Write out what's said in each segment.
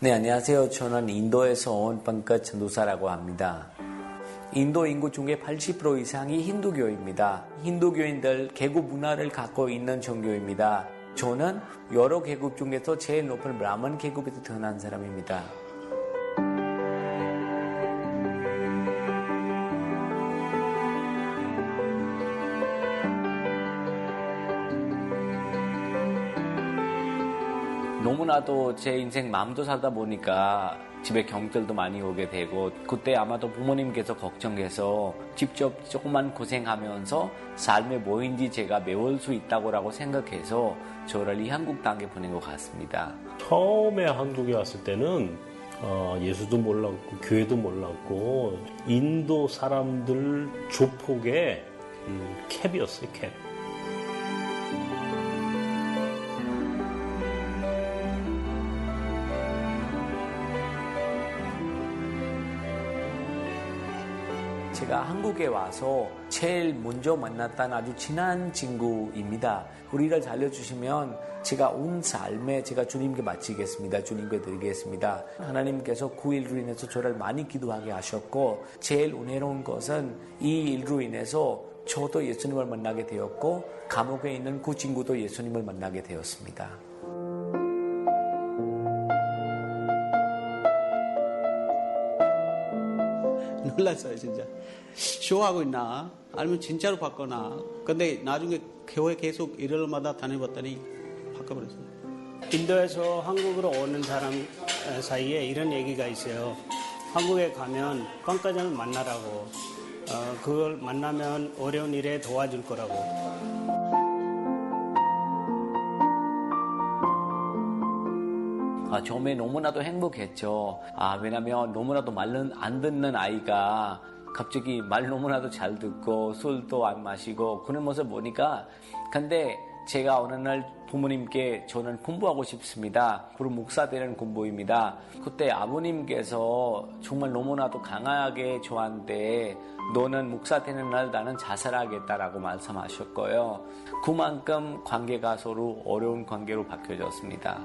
네, 안녕하세요. 저는 인도에서 온 펑커 전도사라고 합니다. 인도 인구 중에 80% 이상이 힌두교입니다. 힌두교인들 계급 문화를 갖고 있는 종교입니다. 저는 여러 계급 중에서 제일 높은 브라ಹ్మణ 계급에서 태어난 사람입니다. 너무나도 제 인생 마음도 살다 보니까 집에 경들도 많이 오게 되고 그때 아마도 부모님께서 걱정해서 직접 조금만 고생하면서 삶에 뭐인지 제가 메울 수 있다고 생각해서 저를 이 한국 땅에 보낸 것 같습니다. 처음에 한국에 왔을 때는 예수도 몰랐고 교회도 몰랐고 인도 사람들 조폭의 캡이었어요. 캡. 제가 한국에 와서 제일 먼저 만났던 아주 친한 친구입니다. 우리를 살려주시면 제가 온 삶에 제가 주님께 바치겠습니다. 주님께 드리겠습니다. 하나님께서 그 일로 인해서 저를 많이 기도하게 하셨고 제일 은혜로운 것은 이 일로 인해서 저도 예수님을 만나게 되었고 감옥에 있는 그 친구도 예수님을 만나게 되었습니다. 놀랐어요, 진짜. 쇼하고 있나? 아니면 진짜로 바꿔나? 근데 나중에 교회 계속 일요일마다 다녀봤더니 바꿔버렸어요. 인도에서 한국으로 오는 사람 사이에 이런 얘기가 있어요. 한국에 가면 펑커전을 만나라고. 그걸 만나면 어려운 일에 도와줄 거라고. 처음에 너무나도 행복했죠. 왜냐면 너무나도 말은 안 듣는 아이가 갑자기 말 너무나도 잘 듣고 술도 안 마시고 그런 모습 보니까 근데 제가 어느 날 부모님께 저는 공부하고 싶습니다. 그리고 목사 되는 공부입니다. 그때 아버님께서 정말 너무나도 강하게 저한테 너는 목사 되는 날 나는 자살하겠다라고 말씀하셨고요. 그만큼 관계가 서로 어려운 관계로 바뀌어졌습니다.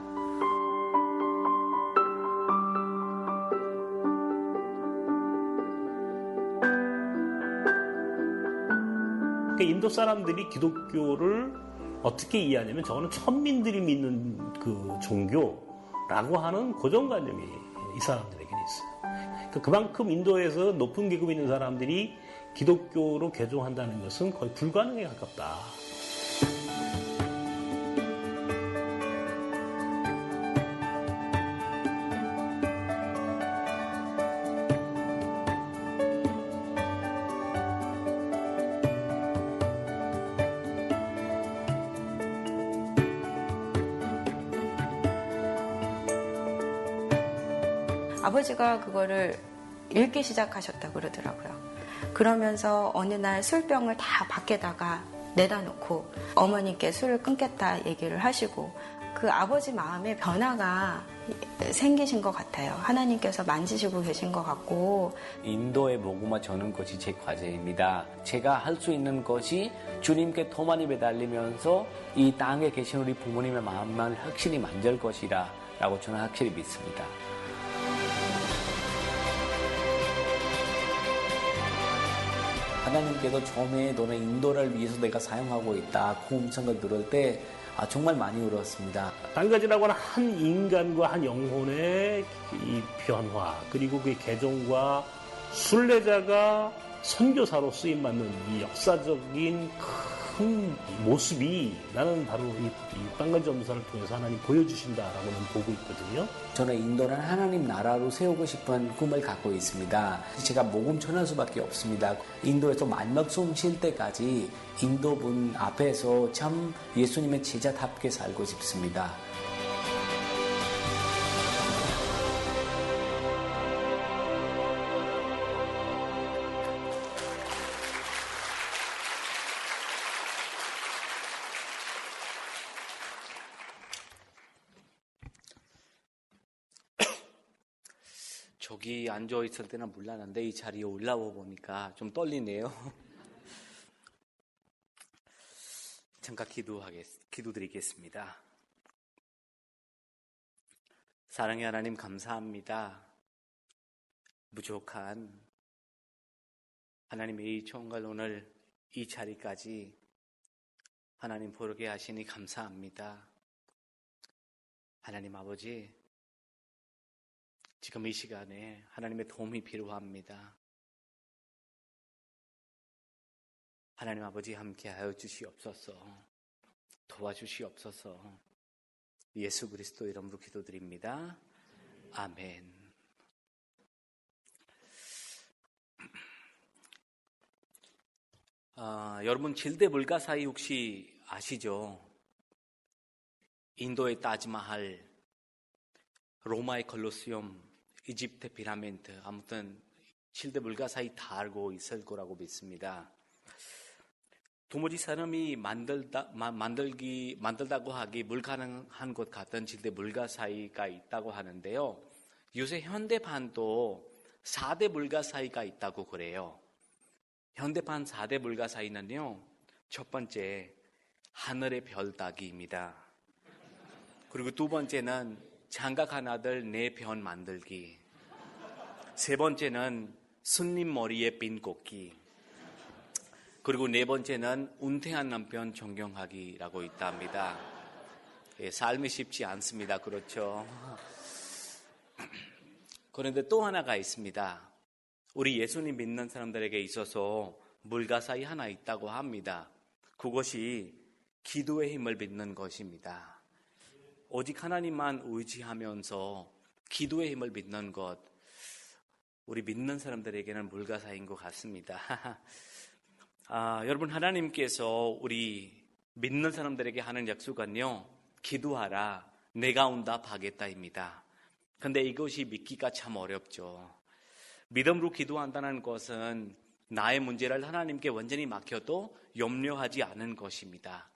인도 사람들이 기독교를 어떻게 이해하냐면 저거는 천민들이 믿는 그 종교라고 하는 고정관념이 이 사람들에게는 있어요. 그러니까 그만큼 인도에서 높은 계급에 있는 사람들이 기독교로 개종한다는 것은 거의 불가능에 가깝다. 아버지가 그거를 읽기 시작하셨다고 그러더라고요. 그러면서 어느 날 술병을 다 밖에다가 내다 놓고 어머니께 술을 끊겠다 얘기를 하시고 그 아버지 마음에 변화가 생기신 것 같아요. 하나님께서 만지시고 계신 것 같고. 인도의 복음을 전하는 것이 제 과제입니다. 제가 할 수 있는 것이 주님께 더 많이 매달리면서 이 땅에 계신 우리 부모님의 마음만 확실히 만질 것이라 라고 저는 확실히 믿습니다. 하나님께서 처음에 너는 인도를 위해서 내가 사용하고 있다. 그 음성을 들을 때 정말 많이 울었습니다. 딴가지라고 하는 한 인간과 한 영혼의 이 변화 그리고 그 개종과 순례자가 선교사로 쓰임받는 이 역사적인 큰 모습이 나는 바로 이 딴가지 전도사를 통해서 하나님 보여주신다라고는 보고 있거든요. 저는 인도는 하나님 나라로 세우고 싶은 꿈을 갖고 있습니다. 제가 복음 전할 수밖에 없습니다. 인도에서 마지막 숨 쉴 때까지 인도분 앞에서 참 예수님의 제자답게 살고 싶습니다. 저기 앉아 있을 때는 몰랐는데 이 자리에 올라와 보니까 좀 떨리네요. 잠깐 기도드리겠습니다. 사랑의 하나님 감사합니다. 부족한 하나님의 이 총괄 오늘 이 자리까지 하나님 보게 하시니 감사합니다. 하나님 아버지, 지금 이 시간에 하나님의 도움이 필요합니다. 하나님 아버지 함께하여 주시옵소서. 도와주시옵소서. 예수 그리스도 이름으로 기도드립니다. 아멘. 여러분 질대 불가사의 혹시 아시죠? 인도의 타지마할, 로마의 콜로세움, 이집트 피라미드, 아무튼 질대 불가사의 다 알고 있을 거라고 믿습니다. 도무지 사람이 만들다고 하기 불가능한 것 같은 질대 불가사의가 있다고 하는데요. 요새 현대판도 4대 불가사의가 있다고 그래요. 현대판 4대 불가사의는요, 첫 번째 하늘의 별 따기입니다. 그리고 두 번째는 장가간 아들 내 변 만들기. 세 번째는 스님 머리에 핀 꽂기. 그리고 네 번째는 은퇴한 남편 존경하기라고 있답니다. 삶이 쉽지 않습니다. 그렇죠? 그런데 또 하나가 있습니다. 우리 예수님 믿는 사람들에게 있어서 불가사의 하나 있다고 합니다. 그것이 기도의 힘을 믿는 것입니다. 오직 하나님만 의지하면서 기도의 힘을 믿는 것, 우리 믿는 사람들에게는 불가사의인 것 같습니다. 여러분, 하나님께서 우리 믿는 사람들에게 하는 약속은요, 기도하라, 내가 응답하겠다입니다. 근데 이것이 믿기가 참 어렵죠. 믿음으로 기도한다는 것은 나의 문제를 하나님께 완전히 맡겨도 염려하지 않은 것입니다.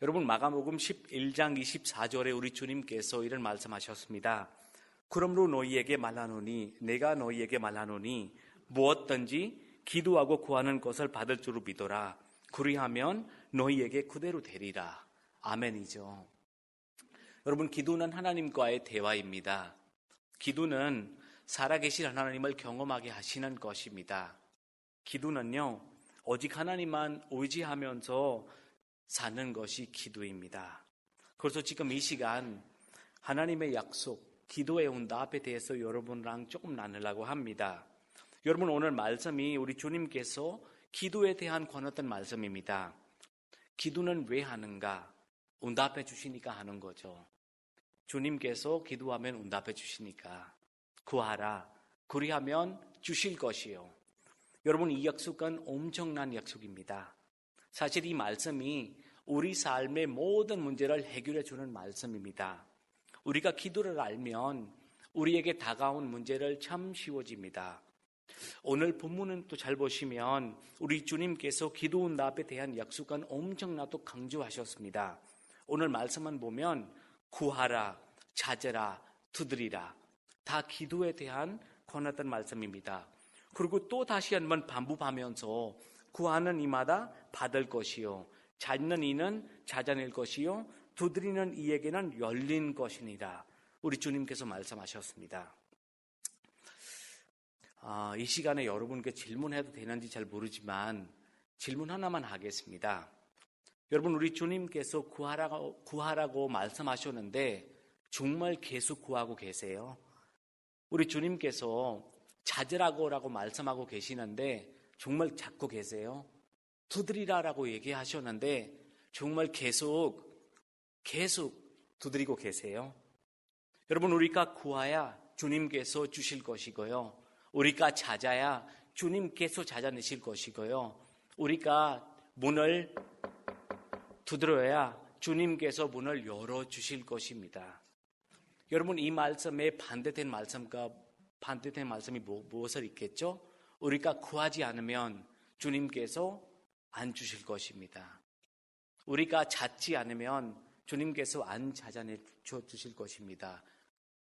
여러분, 마가복음 11장 24절에 우리 주님께서 이런 말씀하셨습니다. 그러므로 너희에게 말하노니, 내가 너희에게 말하노니 무엇든지 기도하고 구하는 것을 받을 줄로 믿어라. 그리하면 너희에게 그대로 되리라. 아멘이죠. 여러분, 기도는 하나님과의 대화입니다. 기도는 살아계신 하나님을 경험하게 하시는 것입니다. 기도는요, 오직 하나님만 의지하면서 사는 것이 기도입니다. 그래서 지금 이 시간 하나님의 약속, 기도의 응답에 대해서 여러분랑 조금 나누려고 합니다. 여러분, 오늘 말씀이 우리 주님께서 기도에 대한 권했던 말씀입니다. 기도는 왜 하는가? 응답해 주시니까 하는 거죠. 주님께서 기도하면 응답해 주시니까. 구하라, 그리하면 주실 것이요. 여러분, 이 약속은 엄청난 약속입니다. 사실 이 말씀이 우리 삶의 모든 문제를 해결해 주는 말씀입니다. 우리가 기도를 알면 우리에게 다가온 문제를 참 쉬워집니다. 오늘 본문은 또 잘 보시면 우리 주님께서 기도 응답에 대한 약속은 엄청나도 강조하셨습니다. 오늘 말씀만 보면 구하라, 찾으라, 두드리라, 다 기도에 대한 권했던 말씀입니다. 그리고 또 다시 한번 반복하면서 구하는 이마다 받을 것이요, 찾는 이는 찾아낼 것이요, 두드리는 이에게는 열린 것이니라. 우리 주님께서 말씀하셨습니다. 이 시간에 여러분께 질문해도 되는지 잘 모르지만 질문 하나만 하겠습니다. 여러분, 우리 주님께서 구하라고 말씀하셨는데 정말 계속 구하고 계세요? 우리 주님께서 찾으라고 말씀하고 계시는데 정말 찾고 계세요? 두드리라라고 얘기하셨는데 정말 계속 두드리고 계세요? 여러분, 우리가 구해야 주님께서 주실 것이고요, 우리가 찾아야 주님께서 찾아내실 것이고요, 우리가 문을 두드려야 주님께서 문을 열어주실 것입니다. 여러분, 이 말씀에 반대된 말씀이 무엇을 있겠죠? 우리가 구하지 않으면 주님께서 안 주실 것입니다. 우리가 찾지 않으면 주님께서 안 찾아내 주실 것입니다.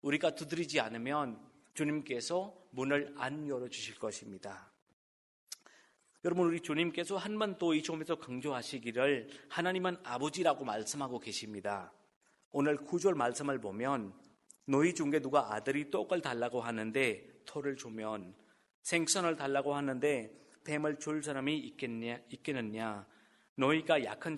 우리가 두드리지 않으면 주님께서 문을 안 열어주실 것입니다. 여러분, 우리 주님께서 한 번 또 이 점에서 강조하시기를 하나님은 아버지라고 말씀하고 계십니다. 오늘 9절 말씀을 보면 너희 중에 누가 아들이 떡을 달라고 하는데 토를 주면, 생선을 달라고 하는데 뱀을 줄 사람이 있겠느냐? 너희가 약한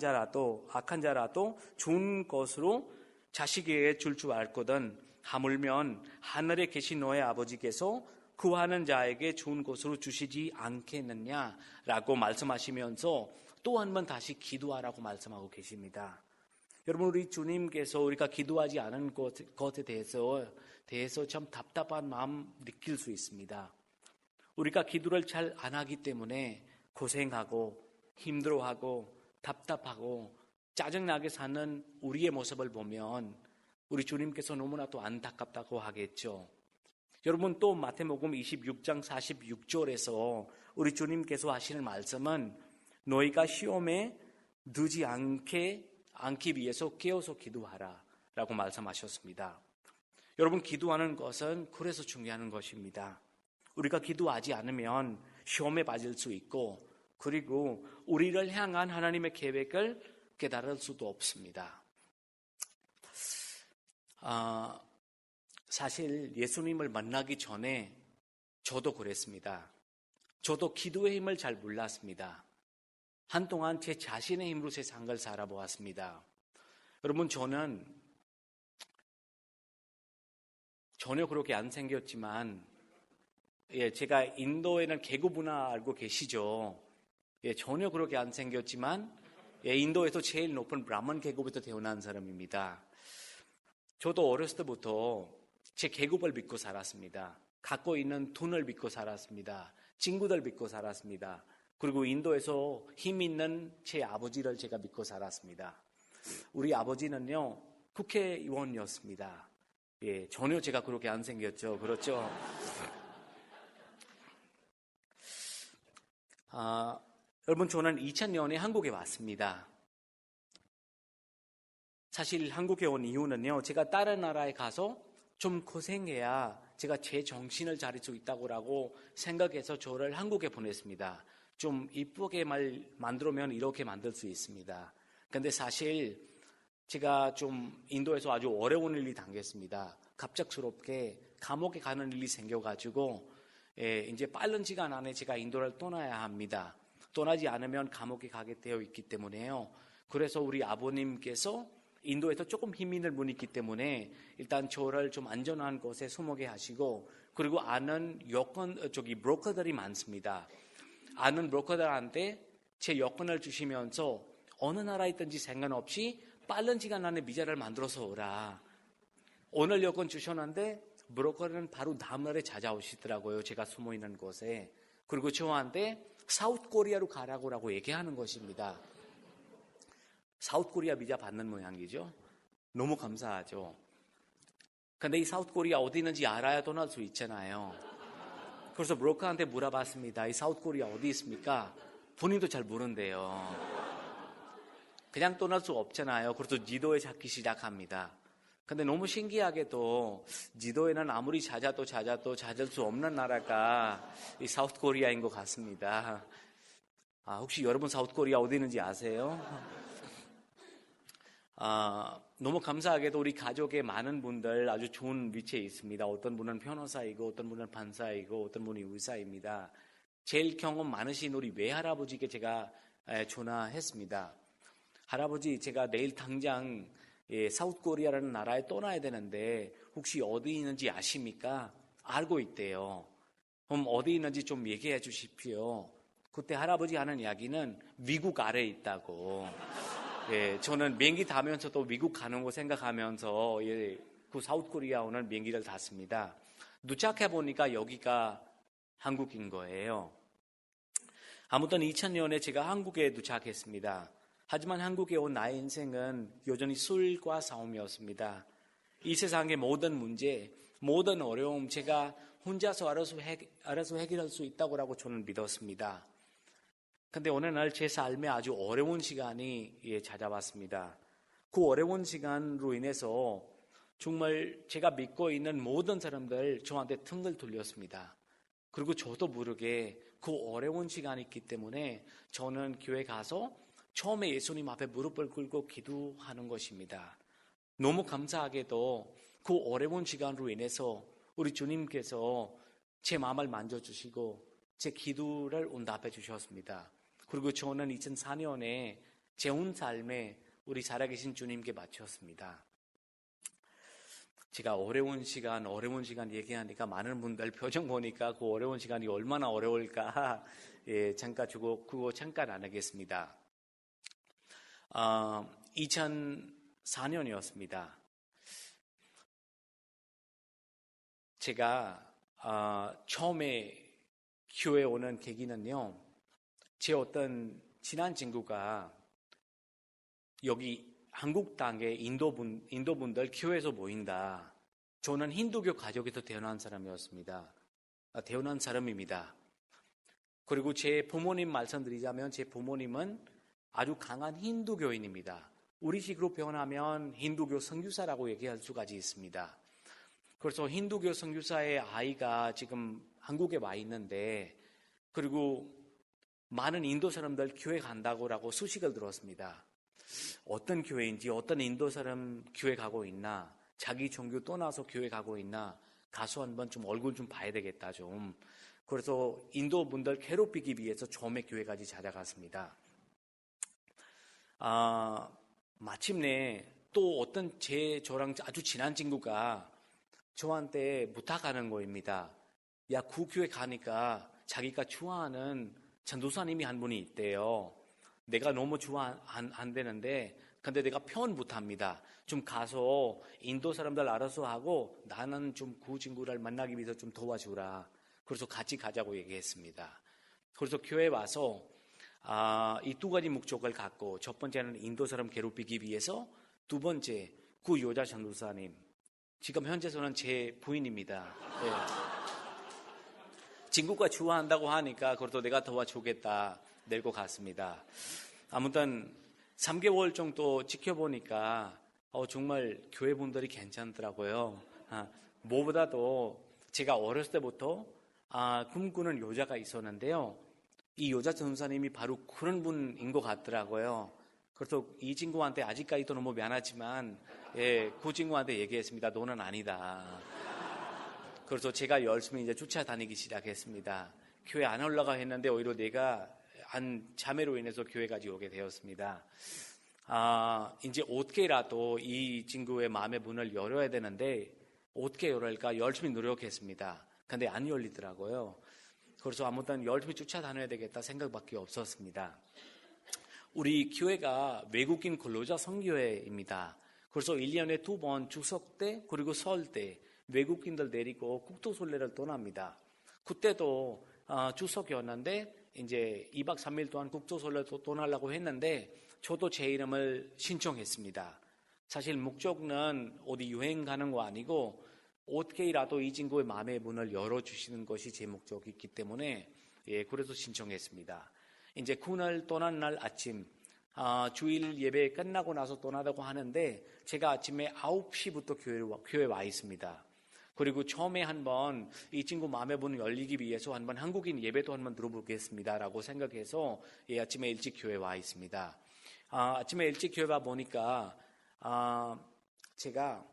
자라도 준 것으로 자식에게 줄 줄 알거든. 하물면 하늘에 계신 너의 아버지께서 구하는 자에게 좋은 것으로 주시지 않겠느냐라고 말씀하시면서 또 한 번 다시 기도하라고 말씀하고 계십니다. 여러분, 우리 주님께서 우리가 기도하지 않은 것에 대해서 참 답답한 마음 느낄 수 있습니다. 우리가 기도를 잘 안 하기 때문에 고생하고 힘들어하고 답답하고 짜증나게 사는 우리의 모습을 보면 우리 주님께서 너무나도 안타깝다고 하겠죠. 여러분, 또 마태복음 26장 46절에서 우리 주님께서 하시는 말씀은 너희가 시험에 들지 않기 위해서 깨어서 기도하라 라고 말씀하셨습니다. 여러분, 기도하는 것은 그래서 중요한 것입니다. 우리가 기도하지 않으면 시험에 빠질 수 있고, 그리고 우리를 향한 하나님의 계획을 깨달을 수도 없습니다. 사실 예수님을 만나기 전에 저도 그랬습니다. 저도 기도의 힘을 잘 몰랐습니다. 한동안 제 자신의 힘으로 세상을 살아보았습니다. 여러분, 저는 전혀 그렇게 안 생겼지만, 제가 인도에는 계급 문화 알고 계시죠? 전혀 그렇게 안 생겼지만, 인도에서 제일 높은 브라만 계급에서 태어난 사람입니다. 저도 어렸을 때부터 제 계급을 믿고 살았습니다. 갖고 있는 돈을 믿고 살았습니다. 친구들 믿고 살았습니다. 그리고 인도에서 힘 있는 제 아버지를 제가 믿고 살았습니다. 우리 아버지는요, 국회의원이었습니다. 전혀 제가 그렇게 안 생겼죠. 그렇죠? 여러분, 저는 2000년에 한국에 왔습니다. 사실 한국에 온 이유는요, 제가 다른 나라에 가서 좀 고생해야 제가 제 정신을 차릴 수 있다고 생각해서 저를 한국에 보냈습니다. 좀 이쁘게 만들면 이렇게 만들 수 있습니다. 근데 사실 제가 좀 인도에서 아주 어려운 일이 당했습니다. 갑작스럽게 감옥에 가는 일이 생겨가지고 이제 빠른 시간 안에 제가 인도를 떠나야 합니다. 떠나지 않으면 감옥에 가게 되어 있기 때문에요. 그래서 우리 아버님께서 인도에서 조금 힘 있는 분이 있기 때문에 일단 저를 좀 안전한 곳에 숨게 하시고, 그리고 아는 브로커들이 많습니다. 아는 브로커들한테 제 여권을 주시면서 어느 나라에 있든지 상관없이 빠른 시간 안에 비자를 만들어서 오라. 오늘 여권 주셨는데 브로커는 바로 다음 날에 찾아오시더라고요. 제가 숨어 있는 곳에. 그리고 저한테 사우스코리아로 가라고 얘기하는 것입니다. 사우스코리아 비자 받는 모양이죠. 너무 감사하죠. 근데 이 사우스코리아 어디 있는지 알아야 떠날 수 있잖아요. 그래서 브로커한테 물어봤습니다. 이 사우스코리아 어디 있습니까? 본인도 잘 모른대요. 그냥 떠날 수 없잖아요. 그래서 지도에 찾기 시작합니다. 근데 너무 신기하게도 지도에는 아무리 찾아도 찾을 수 없는 나라가 이 사우스코리아인 것 같습니다. 혹시 여러분 사우스코리아 어디 있는지 아세요? 너무 감사하게도 우리 가족의 많은 분들 아주 좋은 위치에 있습니다. 어떤 분은 변호사이고, 어떤 분은 판사이고, 어떤 분이 의사입니다. 제일 경험 많으신 우리 외할아버지께 제가 전화했습니다. 할아버지, 제가 내일 당장 사우스코리아라는 나라에 떠나야 되는데 혹시 어디 있는지 아십니까? 알고 있대요. 그럼 어디 있는지 좀 얘기해 주십시오. 그때 할아버지 하는 이야기는 미국 아래에 있다고. 저는 비행기 타면서도 미국 가는 거 생각하면서 그 사우스코리아 오는 비행기를 탔습니다. 도착해 보니까 여기가 한국인 거예요. 아무튼 2000년에 제가 한국에 도착했습니다. 하지만 한국에 온 나의 인생은 여전히 술과 싸움이었습니다. 이 세상의 모든 문제, 모든 어려움 제가 혼자서 알아서 해결할 수 있다고 저는 믿었습니다. 근데 어느 날 제 삶에 아주 어려운 시간이 찾아왔습니다. 그 어려운 시간으로 인해서 정말 제가 믿고 있는 모든 사람들 저한테 등을 돌렸습니다. 그리고 저도 모르게 그 어려운 시간이 있기 때문에 저는 교회 가서 처음에 예수님 앞에 무릎을 꿇고 기도하는 것입니다. 너무 감사하게도 그 어려운 시간으로 인해서 우리 주님께서 제 마음을 만져주시고 제 기도를 응답해 주셨습니다. 그리고 저는 2004년에 제 온 삶에 우리 살아계신 주님께 바쳤습니다. 제가 어려운 시간 얘기하니까 많은 분들 표정 보니까 그 어려운 시간이 얼마나 어려울까 그거 잠깐 안 하겠습니다. 2004년이었습니다. 제가 처음에 교회에 오는 계기는요, 제 어떤 친한 친구가 여기 한국 땅에 인도분들 교회에서 모인다. 저는 힌두교 가족에서 태어난 사람입니다. 그리고 제 부모님 말씀드리자면 제 부모님은 아주 강한 힌두교인입니다. 우리식으로 표현하면 힌두교 선교사라고 얘기할 수가 있습니다. 그래서 힌두교 선교사의 아이가 지금 한국에 와 있는데, 그리고 많은 인도 사람들 교회 간다고라고 소식을 들었습니다. 어떤 교회인지, 어떤 인도 사람 교회 가고 있나, 자기 종교 떠나서 교회 가고 있나, 가서 한번 좀 얼굴 좀 봐야 되겠다 좀. 그래서 인도 분들 괴롭히기 위해서 처음에 교회까지 찾아갔습니다. 마침내 또 어떤 저랑 아주 친한 친구가 저한테 부탁하는 거입니다. 야, 그 교회 가니까 자기가 좋아하는 전도사님이 한 분이 있대요. 내가 너무 좋아 안 되는데, 근데 내가 표현 못합니다. 좀 가서 인도 사람들 알아서 하고 나는 좀 그 친구를 만나기 위해서 좀 도와주라. 그래서 같이 가자고 얘기했습니다. 그래서 교회에 와서 이 두 가지 목적을 갖고, 첫 번째는 인도 사람 괴롭히기 위해서, 두 번째 그 여자 전도사님, 지금 현재서는 제 부인입니다. 네. 친구가 좋아한다고 하니까 그래도 내가 도와주겠다 내고 갔습니다. 아무튼 3개월 정도 지켜보니까 정말 교회 분들이 괜찮더라고요. 무엇보다도 제가 어렸을 때부터 꿈꾸는 여자가 있었는데요. 이 여자 전도사님이 바로 그런 분인 것 같더라고요. 그래서 이 친구한테 아직까지도 너무 미안하지만 그 친구한테 얘기했습니다. 너는 아니다. 그래서 제가 열심히 이제 쫓아다니기 시작했습니다. 교회 안 올라가 했는데 오히려 내가 한 자매로 인해서 교회까지 오게 되었습니다. 이제 어떻게라도 이 친구의 마음의 문을 열어야 되는데 어떻게 열을까 열심히 노력했습니다. 근데 안 열리더라고요. 그래서 아무튼 열심히 쫓아다녀야 되겠다 생각밖에 없었습니다. 우리 교회가 외국인 근로자 선교회입니다. 그래서 1년에 2번 추석 때 그리고 설 때 외국인들 데리고 국토순례를 떠납니다. 그때도 추석이었는데 이제 2박 3일 동안 국토순례 떠나려고 했는데 저도 제 이름을 신청했습니다. 사실 목적은 어디 여행 가는 거 아니고 어떻게라도 이 친구의 마음의 문을 열어주시는 것이 제 목적이기 때문에 그래서 신청했습니다. 이제 그날 떠난 날 아침 주일 예배 끝나고 나서 떠나다고 하는데 제가 아침에 9시부터 교회에 와 있습니다. 그리고 처음에 한번 이 친구 마음의 문을 열리기 위해서 한번 한국인 예배도 한번 들어보겠습니다라고 생각해서 아침에 일찍 교회에 와 있습니다. 아침에 일찍 교회 와 보니까 제가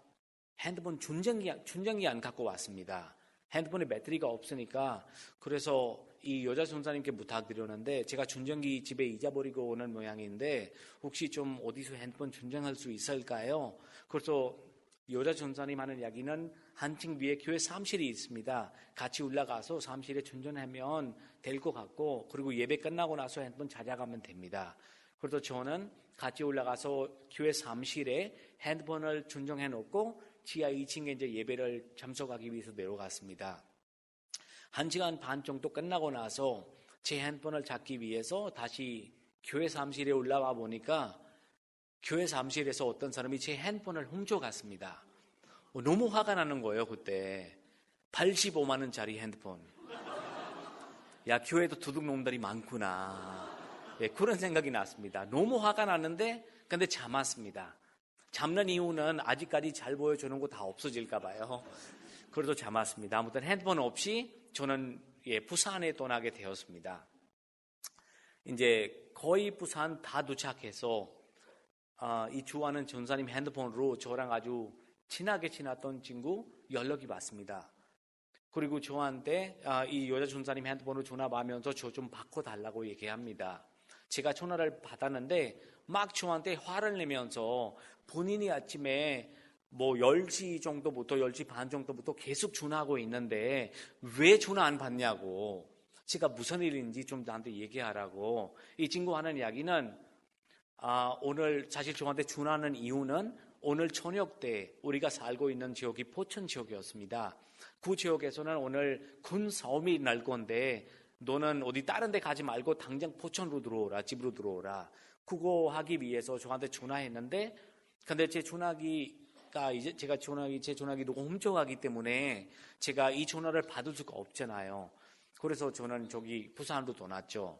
핸드폰 충전기 안 갖고 왔습니다. 핸드폰에 배터리가 없으니까 그래서 이 여자 전도사님께 부탁드렸는데 제가 충전기 집에 잊어버리고 오는 모양인데 혹시 좀 어디서 핸드폰 충전할 수 있을까요? 그래서 여자 전도사님 하는 이야기는 한층 위에 교회 사무실이 있습니다. 같이 올라가서 사무실에 충전하면 될 것 같고 그리고 예배 끝나고 나서 핸드폰 찾아가면 됩니다. 그래서 저는 같이 올라가서 교회 사무실에 핸드폰을 충전해 놓고 지하 2층에 이제 예배를 참석하기 위해서 내려갔습니다. 1시간 반 정도 끝나고 나서 제 핸드폰을 찾기 위해서 다시 교회 사무실에 올라와 보니까 교회 사무실에서 어떤 사람이 제 핸드폰을 훔쳐갔습니다. 너무 화가 나는 거예요, 그때. 85만 원짜리 핸드폰. 야, 교회도 도둑놈들이 많구나. 그런 생각이 났습니다. 너무 화가 났는데 근데 참았습니다. 참는 이유는 아직까지 잘 보여주는 거 다 없어질까 봐요. 그래도 참았습니다. 아무튼 핸드폰 없이 저는 부산에 떠나게 되었습니다. 이제 거의 부산 다 도착해서 이 주하는 전사님 핸드폰으로 저랑 아주 친하게 지났던 친구 연락이 왔습니다. 그리고 저한테 이 여자 전사님 핸드폰으로 전화 받으면서 저 좀 바꿔달라고 얘기합니다. 제가 전화를 받았는데 막 저한테 화를 내면서 본인이 아침에 뭐 10시 정도부터 10시 반 정도부터 계속 전화하고 있는데 왜 전화 안 받냐고, 제가 무슨 일인지 좀 나한테 얘기하라고. 이 친구 하는 이야기는 오늘 사실 저한테 전화하는 이유는 오늘 저녁 때 우리가 살고 있는 지역이 포천 지역이었습니다. 그 지역에서는 오늘 군 싸움이 날 건데 너는 어디 다른 데 가지 말고 당장 포천으로 들어오라, 집으로 들어오라. 그거 하기 위해서 저한테 전화했는데, 근데 제 전화기가 이제 제 전화기도 훔쳐가기 때문에 제가 이 전화를 받을 수가 없잖아요. 그래서 저는 저기 부산으로 떠났죠.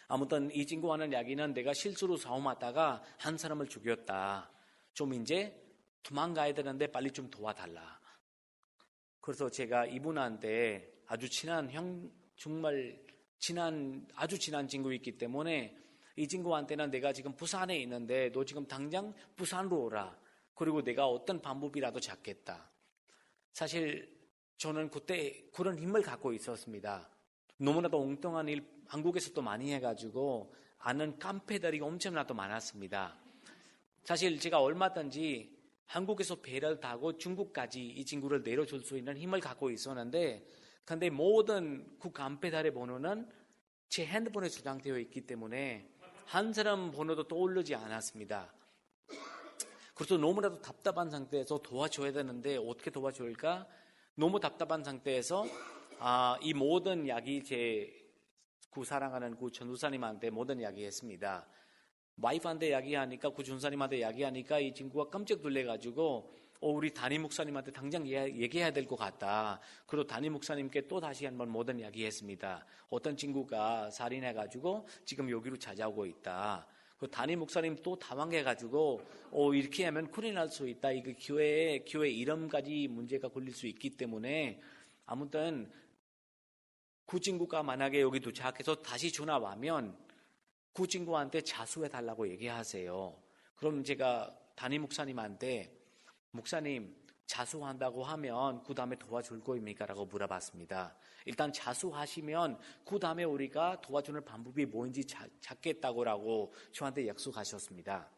아무튼 이 친구와는 이야기는 내가 실수로 싸움하다가 한 사람을 죽였다. 좀 이제 도망가야 되는데 빨리 좀 도와달라. 그래서 제가 이분한테 아주 친한 정말 아주 친한 친구이기 때문에 이 친구한테는 내가 지금 부산에 있는데 너 지금 당장 부산으로 오라. 그리고 내가 어떤 방법이라도 찾겠다. 사실 저는 그때 그런 힘을 갖고 있었습니다. 너무나도 엉뚱한 일 한국에서도 많이 해가지고 아는 깡패들이 엄청나도 많았습니다. 사실 제가 얼마든지 한국에서 배를 타고 중국까지 이 친구를 내려줄 수 있는 힘을 갖고 있었는데, 근데 모든 그 깡패들의 번호는 제 핸드폰에 저장되어 있기 때문에 한 사람 번호도 떠오르지 않았습니다. 그래서 너무나도 답답한 상태에서 도와줘야 되는데 어떻게 도와줄까? 너무 답답한 상태에서 이 모든 이야기 그 사랑하는 그 전도사님한테 모든 이야기 했습니다. 와이프한테 이야기하니까, 그 전사님한테 이야기하니까 이 친구가 깜짝 놀래가지고 우리 담임 목사님한테 당장 얘기해야 될 것 같다. 그리고 담임 목사님께 또 다시 한번 모든 이야기했습니다. 어떤 친구가 살인해가지고 지금 여기로 찾아오고 있다. 그 담임 목사님 또 당황해가지고 이렇게 하면 큰일 날 수 있다. 이거 교회 이름까지 문제가 걸릴 수 있기 때문에 아무튼 그 친구가 만약에 여기 도착해서 다시 전화 와면 그 친구한테 자수해달라고 얘기하세요. 그럼 제가 담임 목사님한테 목사님 자수한다고 하면 그 다음에 도와줄 거입니까? 라고 물어봤습니다. 일단 자수하시면 그 다음에 우리가 도와주는 방법이 뭔지 찾겠다고 저한테 약속하셨습니다.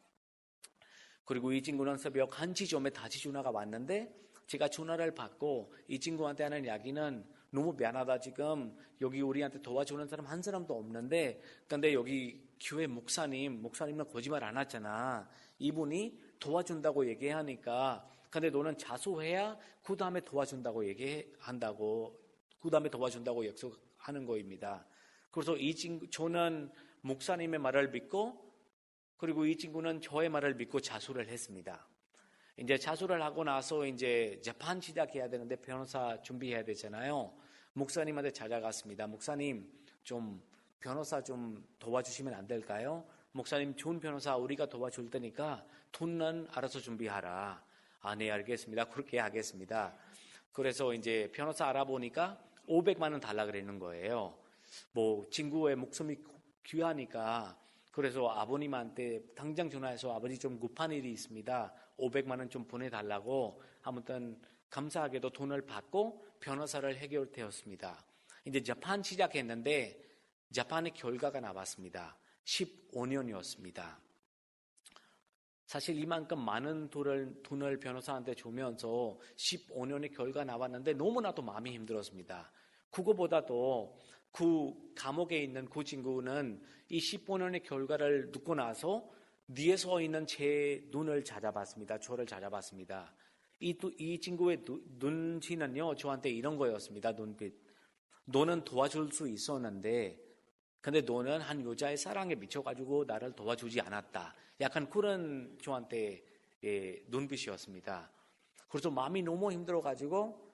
그리고 이 친구는 새벽 1시쯤에 다시 전화가 왔는데 제가 전화를 받고 이 친구한테 하는 이야기는 너무 미안하다. 지금 여기 우리한테 도와주는 사람 한 사람도 없는데 근데 여기 교회 목사님은 거짓말 안 하잖아. 이분이 도와준다고 얘기하니까 근데 너는 자수해야 그 다음에 도와준다고 그 다음에 도와준다고 약속하는 거입니다. 그래서 저는 목사님의 말을 믿고 그리고 이 친구는 저의 말을 믿고 자수를 했습니다. 이제 자수를 하고 나서 이제 재판 시작해야 되는데 변호사 준비해야 되잖아요. 목사님한테 찾아갔습니다. 목사님, 좀 변호사 좀 도와주시면 안 될까요? 목사님, 좋은 변호사 우리가 도와줄 테니까 돈은 알아서 준비하라. 네, 알겠습니다. 그렇게 하겠습니다. 그래서 이제 변호사 알아보니까 500만 원 달라 그러는 거예요. 뭐 친구의 목숨이 귀하니까. 그래서 아버님한테 당장 전화해서 아버지 좀 급한 일이 있습니다. 500만 원 좀 보내달라고. 아무튼 감사하게도 돈을 받고 변호사를 해결되었습니다. 이제 재판 시작했는데 재판의 결과가 나왔습니다. 15년이었습니다. 사실 이만큼 많은 돈을 변호사한테 주면서 15년의 결과 나왔는데 너무나도 마음이 힘들었습니다. 그거보다도 그 감옥에 있는 그 친구는 이 15년의 결과를 듣고 나서 뒤에 서 있는 제 눈을 찾아봤습니다. 저를 찾아봤습니다. 이 친구의 눈치는요, 저한테 이런 거였습니다. 눈빛. 너는 도와줄 수 있었는데, 근데 너는 한 여자의 사랑에 미쳐가지고 나를 도와주지 않았다. 약간 그런 저한테 눈빛이었습니다. 그래서 마음이 너무 힘들어가지고,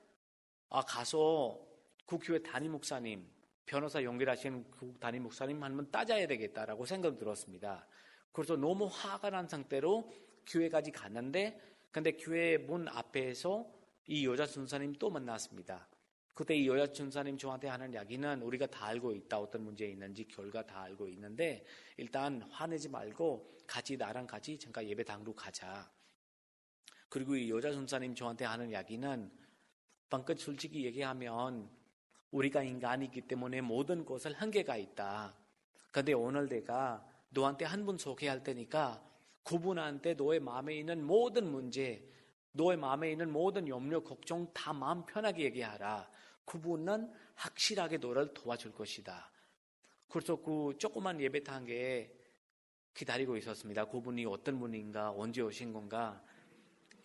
가서 그 교회 담임 목사님, 변호사 연결하시는 그 담임 목사님 한번 따져야 되겠다라고 생각이 들었습니다. 그래서 너무 화가 난 상태로 교회까지 갔는데, 근데 교회 문 앞에서 이 여자 순사님 또 만났습니다. 그때 이 여자 전사님 저한테 하는 이야기는 우리가 다 알고 있다. 어떤 문제 있는지 결과 다 알고 있는데 일단 화내지 말고 같이 나랑 같이 잠깐 예배당으로 가자. 그리고 이 여자 전사님 저한테 하는 이야기는 방금 솔직히 얘기하면 우리가 인간이기 때문에 모든 것을 한계가 있다. 근데 오늘 내가 너한테 한 분 소개할 테니까 그분한테 너의 마음에 있는 모든 문제, 너의 마음에 있는 모든 염려, 걱정 다 마음 편하게 얘기하라. 그분은 확실하게 너를 도와줄 것이다. 그래서 그 조그만 예배당에 기다리고 있었습니다. 그분이 어떤 분인가, 언제 오신 건가.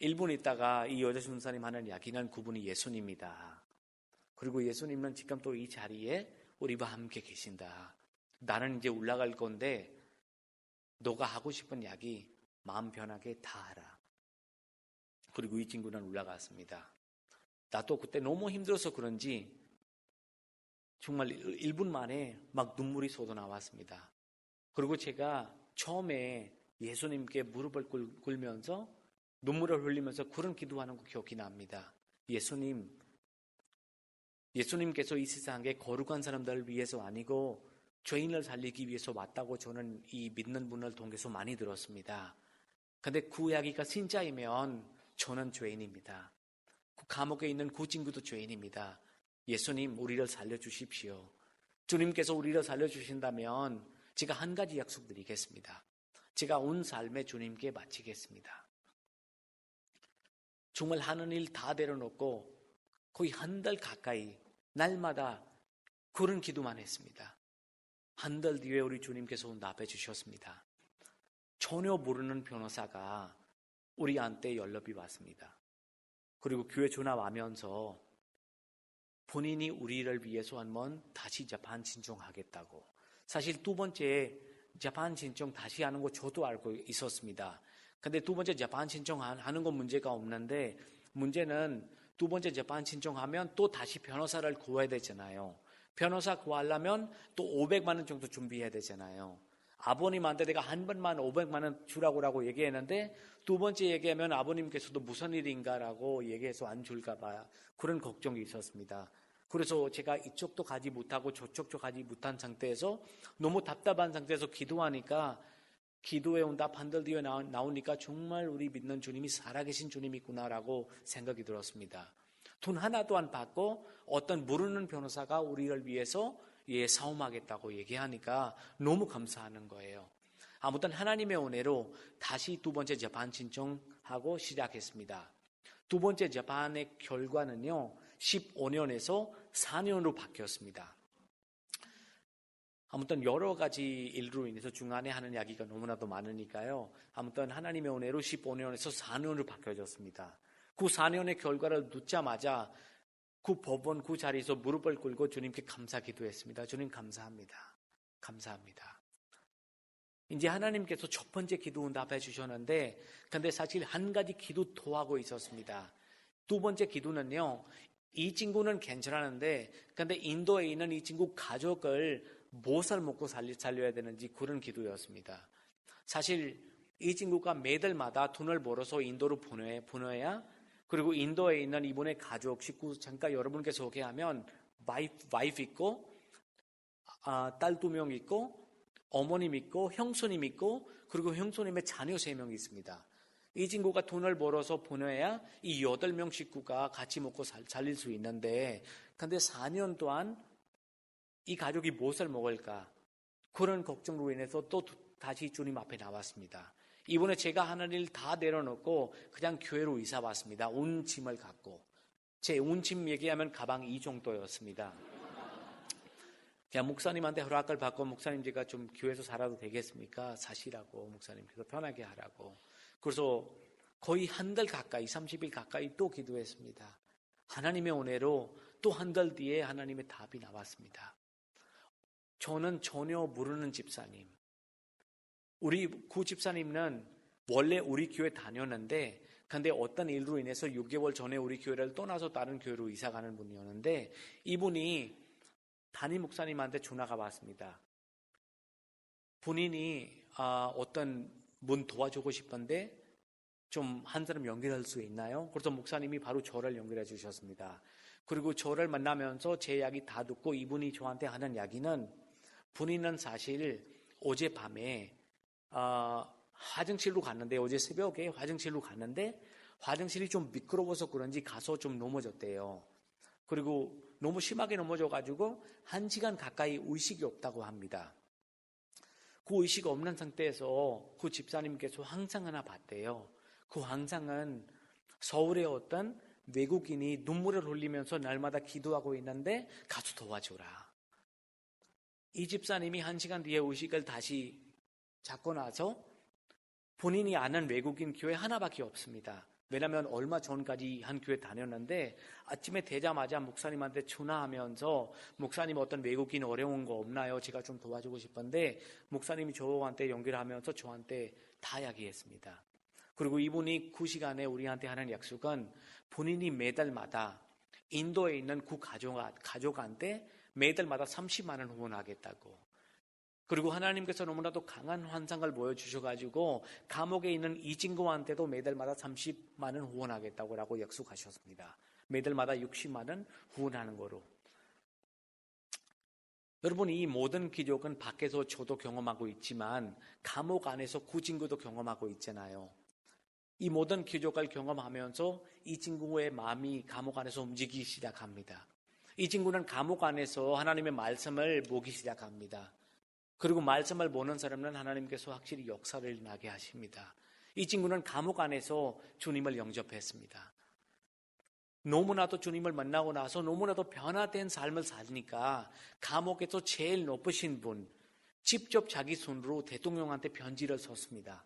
1분 있다가 이 여자 전사님 하는 이야기는 그분이 예수님이다. 그리고 예수님은 지금 또 이 자리에 우리와 함께 계신다. 나는 이제 올라갈 건데 너가 하고 싶은 이야기 마음 편하게 다 하라. 그리고 이 친구는 올라갔습니다. 나도 그때 너무 힘들어서 그런지 정말 1분 만에 막 눈물이 쏟아나왔습니다. 그리고 제가 처음에 예수님께 무릎을 꿇으면서 눈물을 흘리면서 그런 기도하는 거 기억이 납니다. 예수님께서 이 세상에 거룩한 사람들을 위해서 아니고 죄인을 살리기 위해서 왔다고 저는 이 믿는 분을 통해서 많이 들었습니다. 근데 그 이야기가 진짜이면 저는 죄인입니다. 그 감옥에 있는 그 친구도 죄인입니다. 예수님, 우리를 살려주십시오. 주님께서 우리를 살려주신다면 제가 한 가지 약속드리겠습니다. 제가 온 삶에 주님께 바치겠습니다. 정말 하는 일 다 내려놓고 거의 한 달 가까이 날마다 그런 기도만 했습니다. 한 달 뒤에 우리 주님께서 응답해 주셨습니다. 전혀 모르는 변호사가 우리한테 연락이 왔습니다. 그리고 교회 전화하면서 본인이 우리를 위해서 한번 다시 재판 신청하겠다고. 사실 두 번째 재판 신청 다시 하는 거 저도 알고 있었습니다. 근데 두 번째 재판 신청하는 건 문제가 없는데 문제는 두 번째 재판 신청하면 또 다시 변호사를 구해야 되잖아요. 변호사 구하려면 또 500만 원 정도 준비해야 되잖아요. 아버님한테 내가 한 번만 500만 원 주라고 얘기했는데 두 번째 얘기하면 아버님께서도 무슨 일인가라고 얘기해서 안 줄까 봐 그런 걱정이 있었습니다. 그래서 제가 이쪽도 가지 못하고 저쪽도 가지 못한 상태에서 너무 답답한 상태에서 기도하니까 기도에 응답 한 달 뒤에 나오니까 정말 우리 믿는 주님이 살아계신 주님이구나라고 생각이 들었습니다. 돈 하나도 안 받고 어떤 모르는 변호사가 우리를 위해서 싸움하겠다고 얘기하니까 너무 감사하는 거예요. 아무튼 하나님의 은혜로 다시 두 번째 재판 신청하고 시작했습니다. 두 번째 재판의 결과는요, 15년에서 4년으로 바뀌었습니다. 아무튼 여러 가지 일로 인해서 중간에 하는 이야기가 너무나도 많으니까요. 아무튼 하나님의 은혜로 15년에서 4년으로 바뀌어졌습니다. 그 4년의 결과를 듣자마자 그 법원 그 자리에서 무릎을 꿇고 주님께 감사 기도했습니다. 주님 감사합니다. 감사합니다. 이제 하나님께서 첫 번째 기도 응답해 주셨는데 근데 사실 한 가지 기도 더 하고 있었습니다. 두 번째 기도는요. 이 친구는 괜찮았는데 근데 인도에 있는 이 친구 가족을 무엇을 먹고 살려야 되는지 그런 기도였습니다. 사실 이 친구가 매달마다 돈을 벌어서 인도로 보내야 그리고 인도에 있는 이분의 가족, 식구 잠깐 여러분께 소개하면 와이프 있고 딸 2명 있고 어머님 있고 형수님 있고 그리고 형수님의 자녀 3명 있습니다. 이 친구가 돈을 벌어서 보내야 이 8명 식구가 같이 먹고 살릴 수 있는데 근데 4년 동안 이 가족이 무엇을 먹을까? 그런 걱정으로 인해서 또 다시 주님 앞에 나왔습니다. 이번에 제가 하는 일 다 내려놓고 그냥 교회로 이사 왔습니다. 온 짐을 갖고. 제 온 짐 얘기하면 가방 이 정도였습니다. 그냥 목사님한테 허락을 받고 목사님 제가 좀 교회에서 살아도 되겠습니까? 사시라고 목사님께서 편하게 하라고. 그래서 거의 한 달 가까이 30일 가까이 또 기도했습니다. 하나님의 은혜로 또 한 달 뒤에 하나님의 답이 나왔습니다. 저는 전혀 모르는 집사님. 우리 그 집사님은 원래 우리 교회 다녔는데 근데 어떤 일로 인해서 6개월 전에 우리 교회를 떠나서 다른 교회로 이사가는 분이었는데 이분이 담임 목사님한테 전화가 왔습니다. 본인이 어떤 분 도와주고 싶은데 좀 한 사람 연결할 수 있나요? 그래서 목사님이 바로 저를 연결해 주셨습니다. 그리고 저를 만나면서 제 이야기 다 듣고 이분이 저한테 하는 이야기는 본인은 사실 어젯밤에 화장실로 갔는데 어제 새벽에 화장실로 갔는데 화장실이 좀 미끄러워서 그런지 가서 좀 넘어졌대요. 그리고 너무 심하게 넘어져가지고 1시간 가까이 의식이 없다고 합니다. 그 의식 없는 상태에서 그 집사님께서 황상 하나 봤대요. 그 황상은 서울의 어떤 외국인이 눈물을 흘리면서 날마다 기도하고 있는데 가서 도와줘라. 이 집사님이 1시간 뒤에 의식을 다시 잡고 나서 본인이 아는 외국인 교회 하나밖에 없습니다. 왜냐하면 얼마 전까지 한 교회 다녔는데 아침에 되자마자 목사님한테 전화하면서 목사님 어떤 외국인 어려운 거 없나요? 제가 좀 도와주고 싶은데 목사님이 저한테 연결하면서 저한테 다 이야기했습니다. 그리고 이분이 그 시간에 우리한테 하는 약속은 본인이 매달마다 인도에 있는 그 가족한테 매달마다 30만 원 후원하겠다고. 그리고 하나님께서 너무나도 강한 환상을 보여주셔가지고 감옥에 있는 이 친구한테도 매달마다 30만 원 후원하겠다고 약속하셨습니다. 매달마다 60만 원 후원하는 거로. 여러분, 이 모든 기적은 밖에서 저도 경험하고 있지만 감옥 안에서 그 친구도 경험하고 있잖아요. 이 모든 기적을 경험하면서 이 친구의 마음이 감옥 안에서 움직이기 시작합니다. 이 친구는 감옥 안에서 하나님의 말씀을 보기 시작합니다. 그리고 말씀을 보는 사람은 하나님께서 확실히 역사를 나게 하십니다. 이 친구는 감옥 안에서 주님을 영접했습니다. 너무나도 주님을 만나고 나서 너무나도 변화된 삶을 사니까 감옥에서 제일 높으신 분, 직접 자기 손으로 대통령한테 편지를 썼습니다.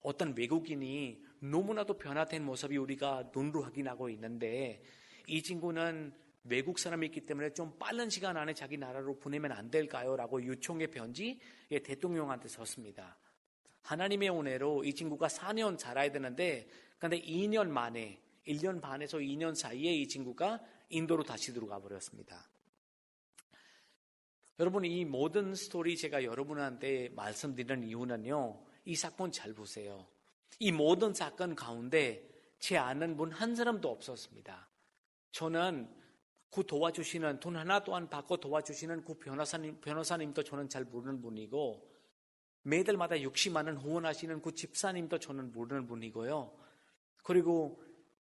어떤 외국인이 너무나도 변화된 모습이 우리가 눈으로 확인하고 있는데 이 친구는 외국 사람이기 때문에 좀 빠른 시간 안에 자기 나라로 보내면 안 될까요? 라고 요청의 편지 대통령한테 썼습니다. 하나님의 은혜로 이 친구가 4년 살아야 되는데 근데 2년 만에 1년 반에서 2년 사이에 이 친구가 인도로 다시 들어가 버렸습니다. 여러분, 이 모든 스토리 제가 여러분한테 말씀드리는 이유는요, 이 사건 잘 보세요. 이 모든 사건 가운데 제 아는 분 한 사람도 없었습니다. 저는 그 도와주시는 돈 하나도 안 받고 도와주시는 그 변호사님도 저는 잘 모르는 분이고 매달마다 60만 원 후원하시는 그 집사님도 저는 모르는 분이고요. 그리고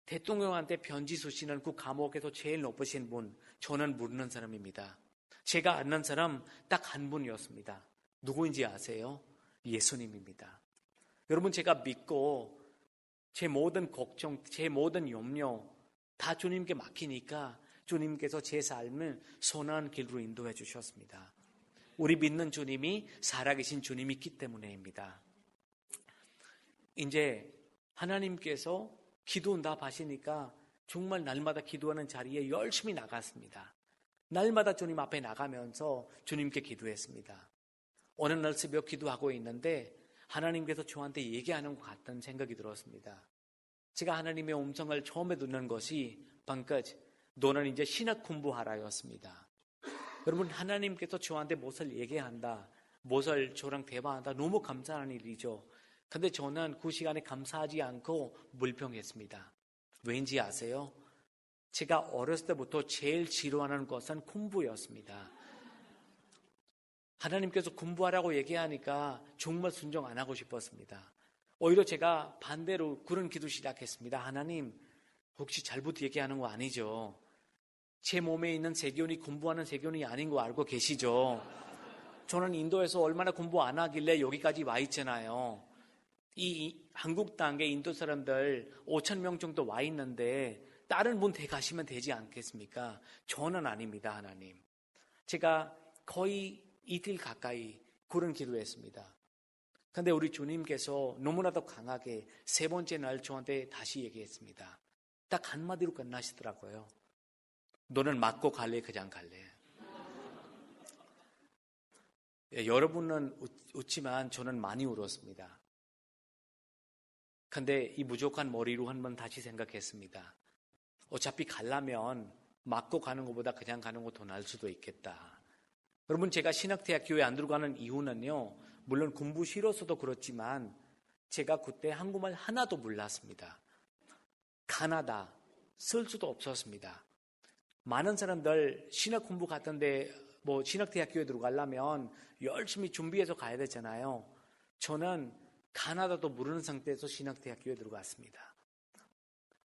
대통령한테 편지 쓰시는 그 감옥에서 제일 높으신 분 저는 모르는 사람입니다. 제가 아는 사람 딱 한 분이었습니다. 누구인지 아세요? 예수님입니다. 여러분, 제가 믿고 제 모든 걱정, 제 모든 염려 다 주님께 맡기니까 주님께서 제 삶을 선한 길로 인도해 주셨습니다. 우리 믿는 주님이 살아계신 주님이기 때문에입니다. 이제 하나님께서 기도 응답하시니까 정말 날마다 기도하는 자리에 열심히 나갔습니다. 날마다 주님 앞에 나가면서 주님께 기도했습니다. 어느 날 새벽 기도하고 있는데 하나님께서 저한테 얘기하는 것 같다는 생각이 들었습니다. 제가 하나님의 음성을 처음에 듣는 것이 방까지 너는 이제 신학 공부하라였습니다. 여러분, 하나님께서 저한테 무엇을 얘기한다, 무엇을 저랑 대화한다, 너무 감사한 일이죠. 근데 저는 그 시간에 감사하지 않고 물병했습니다. 왠지 아세요? 제가 어렸을 때부터 제일 싫어하는 것은 공부였습니다. 하나님께서 공부하라고 얘기하니까 정말 순종 안 하고 싶었습니다. 오히려 제가 반대로 그런 기도 시작했습니다. 하나님, 혹시 잘못 얘기하는 거 아니죠? 제 몸에 있는 세균이 공부하는 세균이 아닌 거 알고 계시죠? 저는 인도에서 얼마나 공부 안 하길래 여기까지 와 있잖아요. 이 한국 땅에 인도 사람들 5,000명 정도 와 있는데 다른 분 데 가시면 되지 않겠습니까? 저는 아닙니다, 하나님. 제가 거의 이틀 가까이 그런 기도했습니다. 근데 우리 주님께서 너무나도 강하게 세 번째 날 저한테 다시 얘기했습니다. 딱 한마디로 끝나시더라고요. 너는 맞고 갈래, 그냥 갈래. 여러분은 웃지만 저는 많이 울었습니다. 근데 이 부족한 머리로 한번 다시 생각했습니다. 어차피 가려면 맞고 가는 것보다 그냥 가는 거 더 나을 수도 있겠다. 여러분, 제가 신학대학교에 안 들어가는 이유는요, 물론 공부 싫어서도 그렇지만 제가 그때 한국말 하나도 몰랐습니다. 가나다 쓸 수도 없었습니다. 많은 사람들 신학 공부 갔던데 신학대학교에 들어가려면 열심히 준비해서 가야 되잖아요. 저는 가나다도 모르는 상태에서 신학대학교에 들어갔습니다.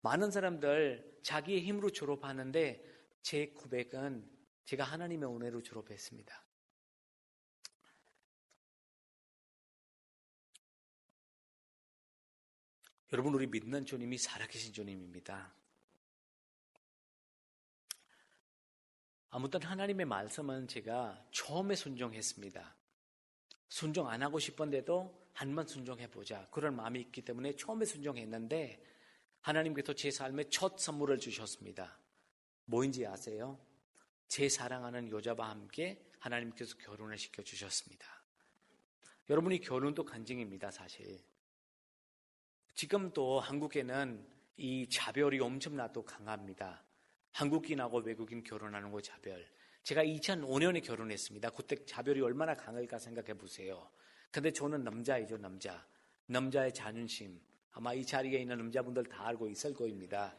많은 사람들 자기의 힘으로 졸업하는데 제 고백은 제가 하나님의 은혜로 졸업했습니다. 여러분, 우리 믿는 주님이 살아계신 주님입니다. 아무튼 하나님의 말씀은 제가 처음에 순종했습니다. 순종 안 하고 싶은데도 한번 순종해보자, 그런 마음이 있기 때문에 처음에 순종했는데 하나님께서 제 삶에 첫 선물을 주셨습니다. 뭐인지 아세요? 제 사랑하는 여자와 함께 하나님께서 결혼을 시켜주셨습니다. 여러분이 결혼도 간증입니다. 사실 지금도 한국에는 이 자별이 엄청나도 강합니다. 한국인하고 외국인 결혼하는 거 자별. 제가 2005년에 결혼했습니다. 그때 자별이 얼마나 강할까 생각해 보세요. 근데 저는 남자이죠, 남자. 남자의 자존심. 아마 이 자리에 있는 남자분들 다 알고 있을 거입니다.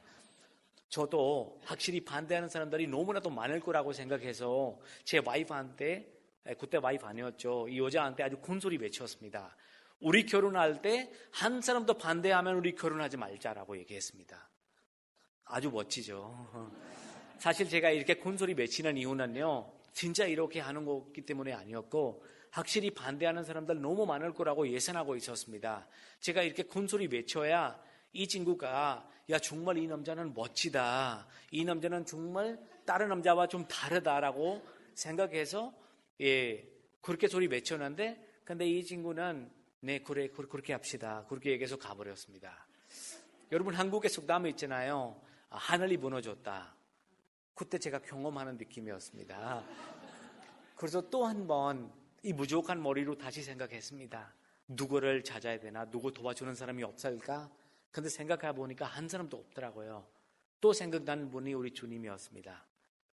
저도 확실히 반대하는 사람들이 너무나도 많을 거라고 생각해서 제 와이프한테, 그때 와이프 아니었죠, 이 여자한테 아주 큰 소리 외쳤습니다. 우리 결혼할 때 한 사람도 반대하면 우리 결혼하지 말자라고 얘기했습니다. 아주 멋지죠. 사실 제가 이렇게 큰 소리 외치는 이유는요, 진짜 이렇게 하는 거기 때문에 아니었고, 확실히 반대하는 사람들 너무 많을 거라고 예상하고 있었습니다. 제가 이렇게 큰 소리 외쳐야 이 친구가, 야, 정말 이 남자는 멋지다, 이 남자는 정말 다른 남자와 좀 다르다라고 생각해서 그렇게 소리 외쳤는데, 근데 이 친구는 네, 그래, 그렇게 합시다, 그렇게 얘기해서 가버렸습니다. 여러분, 한국의 속담이 있잖아요. 하늘이 무너졌다. 그때 제가 경험하는 느낌이었습니다. 그래서 또 한 번 이 무조건 머리로 다시 생각했습니다. 누구를 찾아야 되나? 누구 도와주는 사람이 없을까? 근데 생각해 보니까 한 사람도 없더라고요. 또 생각나는 분이 우리 주님이었습니다.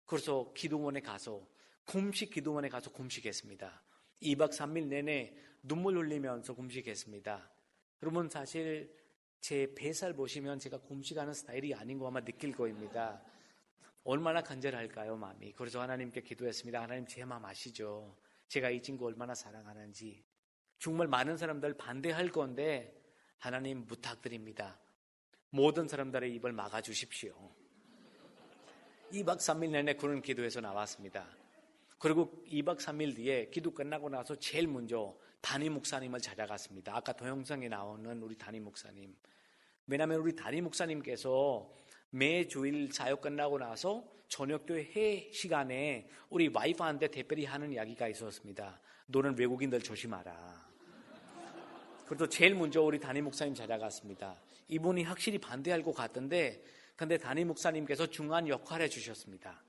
그래서 기도원에 가서 금식했습니다. 2박 3일 내내 눈물 흘리면서 금식했습니다. 여러분, 사실 제 뱃살 보시면 제가 금식하는 스타일이 아닌 거 아마 느낄 거입니다. 얼마나 간절할까요, 마음이. 그래서 하나님께 기도했습니다. 하나님, 제 마음 아시죠? 제가 이 친구 얼마나 사랑하는지. 정말 많은 사람들 반대할 건데 하나님 부탁드립니다. 모든 사람들의 입을 막아주십시오. 2박 3일 내내 그런 기도에서 나왔습니다. 그리고 2박 3일 뒤에 기도 끝나고 나서 제일 먼저 담임 목사님을 찾아갔습니다. 아까 동영상에 나오는 우리 담임 목사님. 왜냐하면 우리 담임 목사님께서 매주일 사역 끝나고 나서 저녁교회 회 시간에 우리 와이프한테 특별히 하는 이야기가 있었습니다. 너는 외국인들 조심하라. 그래서 제일 먼저 우리 담임 목사님 찾아갔습니다. 이분이 확실히 반대할 것 같던데, 근데 담임 목사님께서 중요한 역할을 해주셨습니다.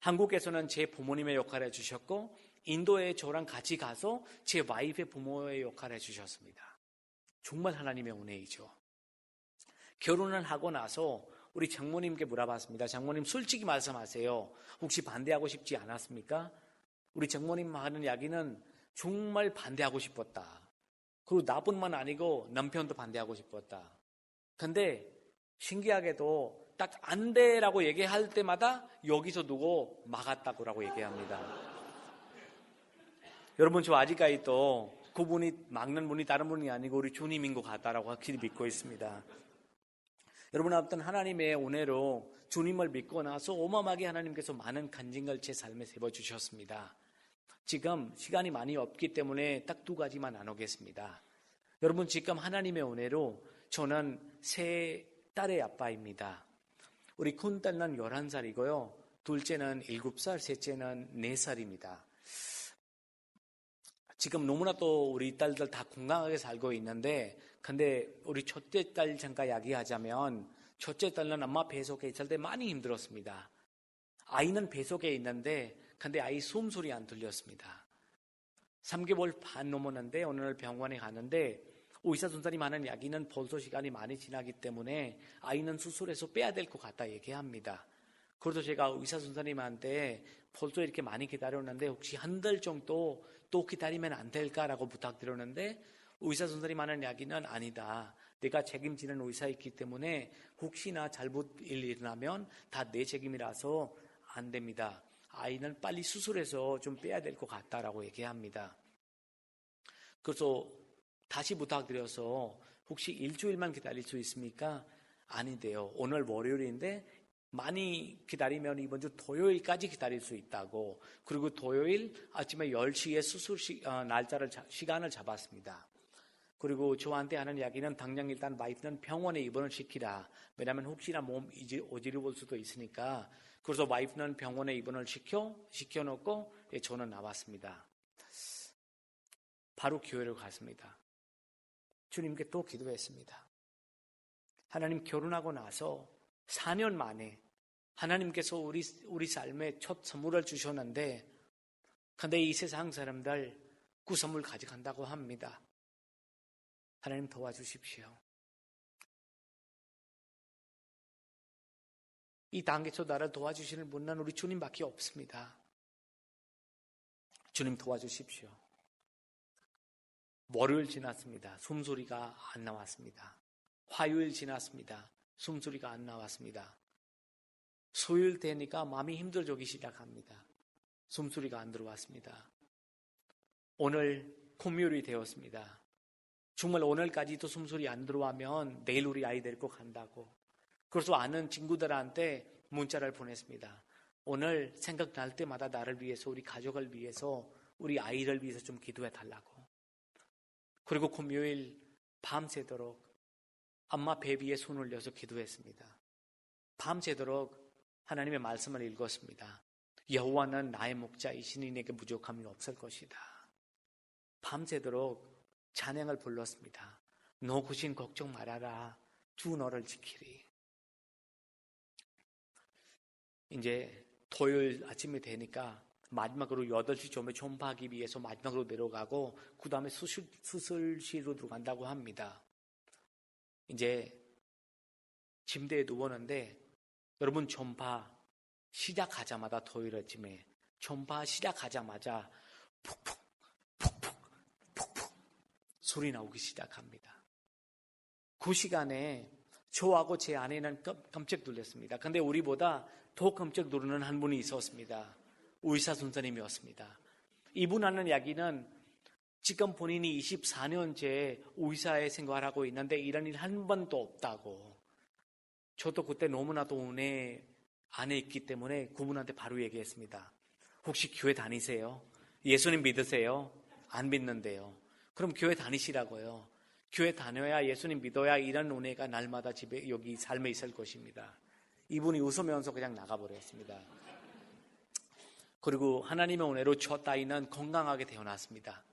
한국에서는 제 부모님의 역할을 해주셨고, 인도에 저랑 같이 가서 제 와이프의 부모의 역할을 해주셨습니다. 정말 하나님의 은혜이죠. 결혼을 하고 나서 우리 장모님께 물어봤습니다. 장모님, 솔직히 말씀하세요. 혹시 반대하고 싶지 않았습니까? 우리 장모님 하는 이야기는 정말 반대하고 싶었다. 그리고 나뿐만 아니고 남편도 반대하고 싶었다. 근데 신기하게도 딱 안 돼라고 얘기할 때마다 여기서 누구 막았다고 얘기합니다. 여러분, 저 아직까지도 그분이 막는 분이 다른 분이 아니고 우리 주님인 것 같다라고 확실히 믿고 있습니다. 여러분, 아무튼 하나님의 은혜로 주님을 믿고 나서 어마어마하게 하나님께서 많은 간증을 제 삶에 세워주셨습니다. 지금 시간이 많이 없기 때문에 딱 2가지만 나누겠습니다. 여러분, 지금 하나님의 은혜로 저는 3딸의 아빠입니다. 우리 큰 딸은 11살이고요. 둘째는 7살, 셋째는 4살입니다. 지금 너무나도 우리 딸들 다 건강하게 살고 있는데, 근데 우리 첫째 딸 잠깐 이야기하자면, 첫째 딸은 엄마 뱃속에 있을 때 많이 힘들었습니다. 아이는 뱃속에 있는데, 근데 아이 숨소리 안 들렸습니다. 3개월 반 넘었는데 어느 날 병원에 가는데 의사 선생님 하는 이야기는 벌써 시간이 많이 지나기 때문에 아이는 수술해서 빼야 될 것 같다 얘기합니다. 그래서 제가 의사 선생님한테 벌써 이렇게 많이 기다렸는데 혹시 한 달 정도 또 기다리면 안 될까라고 부탁드렸는데, 의사 선생님 하는 이야기는 아니다. 내가 책임지는 의사이기 때문에 혹시나 잘못 일어나면 다 내 책임이라서 안 됩니다. 아이는 빨리 수술해서 좀 빼야 될 것 같다라고 얘기합니다. 그래서 다시 부탁드려서 혹시 일주일만 기다릴 수 있습니까? 아닌데요. 오늘 월요일인데 많이 기다리면 이번 주 토요일까지 기다릴 수 있다고. 그리고 토요일 아침에 10시에 수술 시간을 잡았습니다. 그리고 저한테 하는 이야기는 당장 일단 와이프는 병원에 입원을 시키라. 왜냐하면 혹시나 몸 어지러울 수도 있으니까. 그래서 와이프는 병원에 입원을 시켜놓고 저는 나왔습니다. 바로 교회를 갔습니다. 주님께 또 기도했습니다. 하나님, 결혼하고 나서 4년 만에 하나님께서 우리 삶에 첫 선물을 주셨는데, 근데 이 세상 사람들 그 선물 가져간다고 합니다. 하나님 도와주십시오. 이 단계에서 나를 도와주시는 분은 우리 주님밖에 없습니다. 주님 도와주십시오. 월요일 지났습니다. 숨소리가 안 나왔습니다. 화요일 지났습니다. 숨소리가 안 나왔습니다. 수요일 되니까 마음이 힘들어지기 시작합니다. 숨소리가 안 들어왔습니다. 오늘 금요일이 되었습니다. 정말 오늘까지도 숨소리 안 들어오면 내일 우리 아이 데리고 간다고. 그래서 아는 친구들한테 문자를 보냈습니다. 오늘 생각날 때마다 나를 위해서, 우리 가족을 위해서, 우리 아이를 위해서 좀 기도해 달라고. 그리고 금요일 밤새도록 엄마 베비에 손을 올려서 기도했습니다. 밤새도록 하나님의 말씀을 읽었습니다. 여호와는 나의 목자이시니 내게 부족함이 없을 것이다. 밤새도록 찬양을 불렀습니다. 너 구신 걱정 말아라. 주 너를 지키리. 이제 토요일 아침이 되니까 마지막으로 8시 쯤에 전파하기 위해서 마지막으로 내려가고 그 다음에 수술실로 들어간다고 합니다. 이제 침대에 누웠는데 여러분, 전파 시작하자마자 토요일 아침에 전파 시작하자마자 푹푹 푹푹 푹푹 소리 나오기 시작합니다. 그 시간에 저하고 제 아내는 깜짝 놀랐습니다. 근데 우리보다 더 깜짝 놀라는 한 분이 있었습니다. 의사 선생님이었습니다. 이분 하는 이야기는 지금 본인이 24년째 의사의 생활을 하고 있는데 이런 일 한 번도 없다고. 저도 그때 너무나도 은혜 안에 있기 때문에 그분한테 바로 얘기했습니다. 혹시 교회 다니세요? 예수님 믿으세요? 안 믿는데요. 그럼 교회 다니시라고요. 교회 다녀야, 예수님 믿어야 이런 은혜가 날마다 집에 여기 삶에 있을 것입니다. 이분이 웃으면서 그냥 나가버렸습니다. 그리고 하나님의 은혜로 첫 아이는 건강하게 태어났습니다.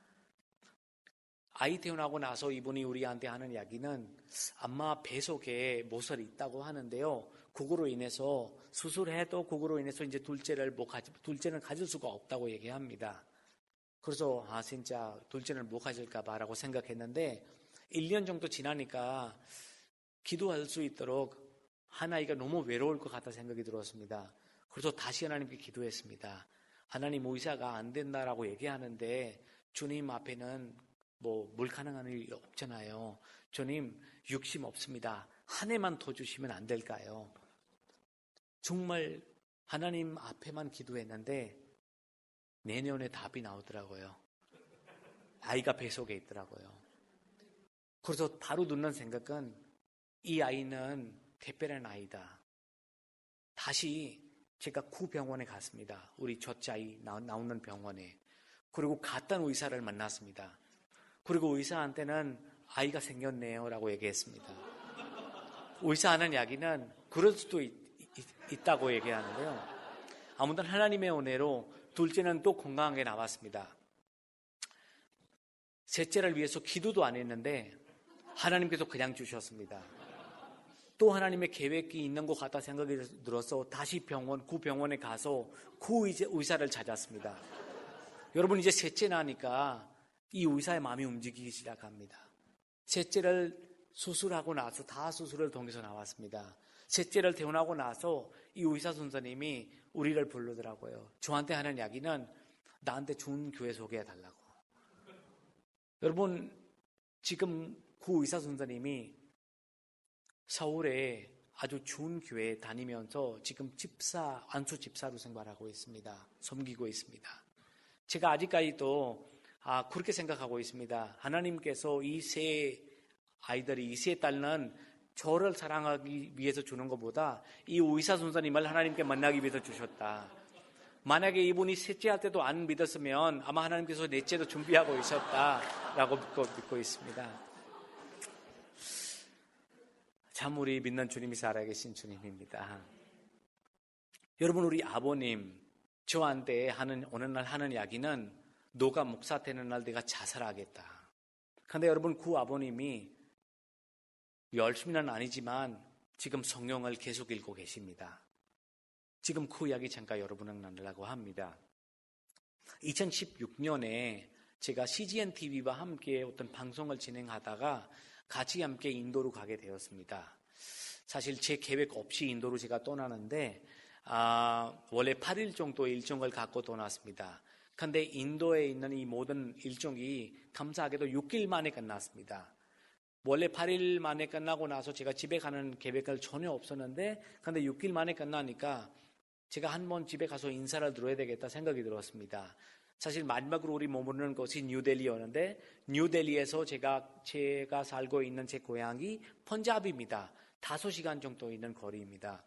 아이 태어나고 나서 이분이 우리한테 하는 이야기는 엄마 뱃속에 모살이 있다고 하는데요. 그거로 인해서 수술해도 그거로 인해서 이제 둘째는 가질 수가 없다고 얘기합니다. 그래서 진짜 둘째는 못 가질까 봐라고 생각했는데 1년 정도 지나니까 기도할 수 있도록 한 아이가 너무 외로울 것 같다 생각이 들었습니다. 그래서 다시 하나님께 기도했습니다. 하나님, 의사가 안 된다라고 얘기하는데 주님 앞에는 불가능한 일이 없잖아요. 주님, 욕심 없습니다. 한 해만 더 주시면 안 될까요? 정말 하나님 앞에만 기도했는데 내년에 답이 나오더라고요. 아이가 뱃속에 있더라고요. 그래서 바로 드는 생각은 이 아이는 특별한 아이다. 다시 제가 구 병원에 갔습니다. 우리 첫째 아이 나오는 병원에. 그리고 갔던 의사를 만났습니다. 그리고 의사한테는 아이가 생겼네요 라고 얘기했습니다. 의사하는 이야기는 그럴 수도 있다고 얘기하는데요. 아무튼 하나님의 은혜로 둘째는 또 건강하게 나왔습니다. 셋째를 위해서 기도도 안 했는데 하나님께서 그냥 주셨습니다. 또 하나님의 계획이 있는 것 같다 생각이 들어서 다시 구 병원에 가서 그 의사를 찾았습니다. 여러분, 이제 셋째 나니까 이 의사의 마음이 움직이기 시작합니다. 셋째를 수술하고 나서 다 수술을 통해서 나왔습니다. 셋째를 태어나고 나서 이 의사 선생님이 우리를 부르더라고요. 저한테 하는 이야기는 나한테 좋은 교회 소개해 달라고. 여러분, 지금 구 의사 선생님이 서울에 아주 좋은 교회 다니면서 지금 안수 집사로 생활하고 있습니다. 섬기고 있습니다. 제가 아직까지도 그렇게 생각하고 있습니다. 하나님께서 이 세 아이들이, 이 세 딸은 저를 사랑하기 위해서 주는 것보다 이 의사 선생님을 하나님께 만나기 위해서 주셨다. 만약에 이분이 셋째 할 때도 안 믿었으면 아마 하나님께서 넷째도 준비하고 있었다라고 믿고 있습니다. 참 우리 믿는 주님이 살아계신 주님입니다. 여러분, 우리 아버님 저한테 어느 날 하는 이야기는 너가 목사 되는 날 내가 자살하겠다. 그런데 여러분, 그 아버님이 열심히는 아니지만 지금 성경을 계속 읽고 계십니다. 지금 그 이야기 잠깐 여러분랑 나누려고 합니다. 2016년에 제가 CGN TV와 함께 어떤 방송을 진행하다가 같이 함께 인도로 가게 되었습니다. 사실 제 계획 없이 인도로 제가 떠나는데 원래 8일 정도 일정을 갖고 떠났습니다. 그런데 인도에 있는 이 모든 일정이 감사하게도 6일 만에 끝났습니다. 원래 8일 만에 끝나고 나서 제가 집에 가는 계획을 전혀 없었는데 그런데 6일 만에 끝나니까 제가 한번 집에 가서 인사를 드려야 되겠다 생각이 들었습니다. 사실 마지막으로 우리 머무르는 곳이 뉴델리였는데 뉴델리에서 제가 살고 있는 제 고향이 펀잡입니다. 5시간 정도 있는 거리입니다.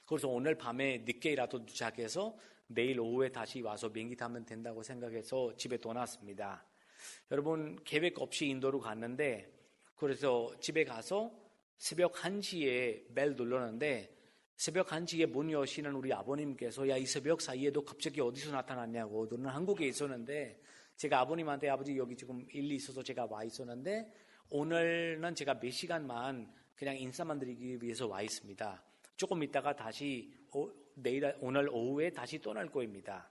그래서 오늘 밤에 늦게라도 도착해서 내일 오후에 다시 와서 비행기 타면 된다고 생각해서 집에 떠났습니다. 여러분, 계획 없이 인도로 갔는데 그래서 집에 가서 새벽 1시에 벨 눌렀는데 새벽 1시에 문 여시는 우리 아버님께서 이 새벽 사이에도 갑자기 어디서 나타났냐고. 너는 한국에 있었는데 제가 아버님한테 아버지 여기 지금 일이 있어서 제가 와 있었는데 오늘은 제가 몇 시간만 그냥 인사만 드리기 위해서 와 있습니다. 조금 있다가 다시 오늘 오후에 다시 떠날 거입니다.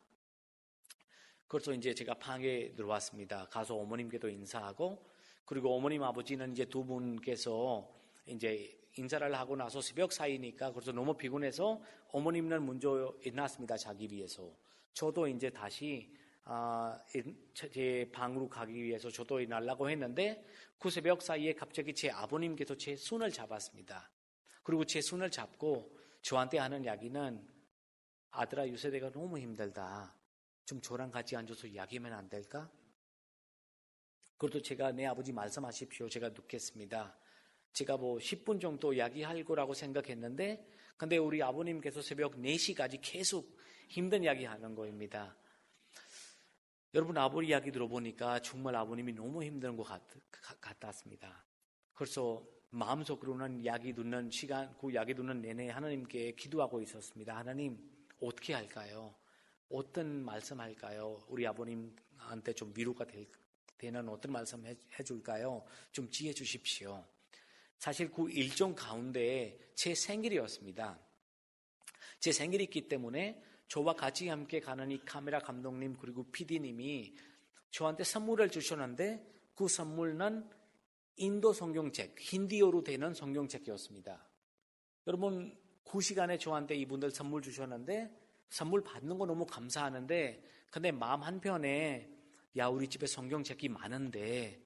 그래서 이제 제가 방에 들어왔습니다. 가서 어머님께도 인사하고 그리고 어머님 아버지는 이제 두 분께서 이제 인사를 하고 나서 새벽 사이니까 그래서 너무 피곤해서 어머님은 먼저 일어났습니다. 자기 위해서. 저도 이제 다시 제 방으로 가기 위해서 저도 일어나려고 했는데 그 새벽 사이에 갑자기 제 아버님께서 제 손을 잡았습니다. 그리고 제 손을 잡고 저한테 하는 이야기는 아들아, 요새 내가 너무 힘들다. 좀 저랑 같이 앉아서 이야기하면 안 될까? 그것도 제가 내 아버지 말씀하십시오. 제가 듣겠습니다. 제가 10분 정도 이야기할 거라고 생각했는데 근데 우리 아버님께서 새벽 4시까지 계속 힘든 이야기 하는 거입니다. 여러분, 아버지 이야기 들어보니까 정말 아버님이 너무 힘든 것 같았습니다. 그래서 마음속으로는 이야기 듣는 시간, 그 이야기 듣는 내내 하나님께 기도하고 있었습니다. 하나님, 어떻게 할까요? 어떤 말씀 할까요? 우리 아버님한테 좀 위로가 되는 어떤 말씀 해줄까요? 좀 지혜 주십시오. 사실 그 일정 가운데 제 생일이었습니다. 제 생일이 있기 때문에 저와 같이 함께 가는 이 카메라 감독님 그리고 PD님이 저한테 선물을 주셨는데 그 선물은 인도 성경책, 힌디어로 되는 성경책이었습니다. 여러분, 그 시간에 저한테 이분들 선물 주셨는데 선물 받는 거 너무 감사하는데 근데 마음 한편에 야, 우리 집에 성경책이 많은데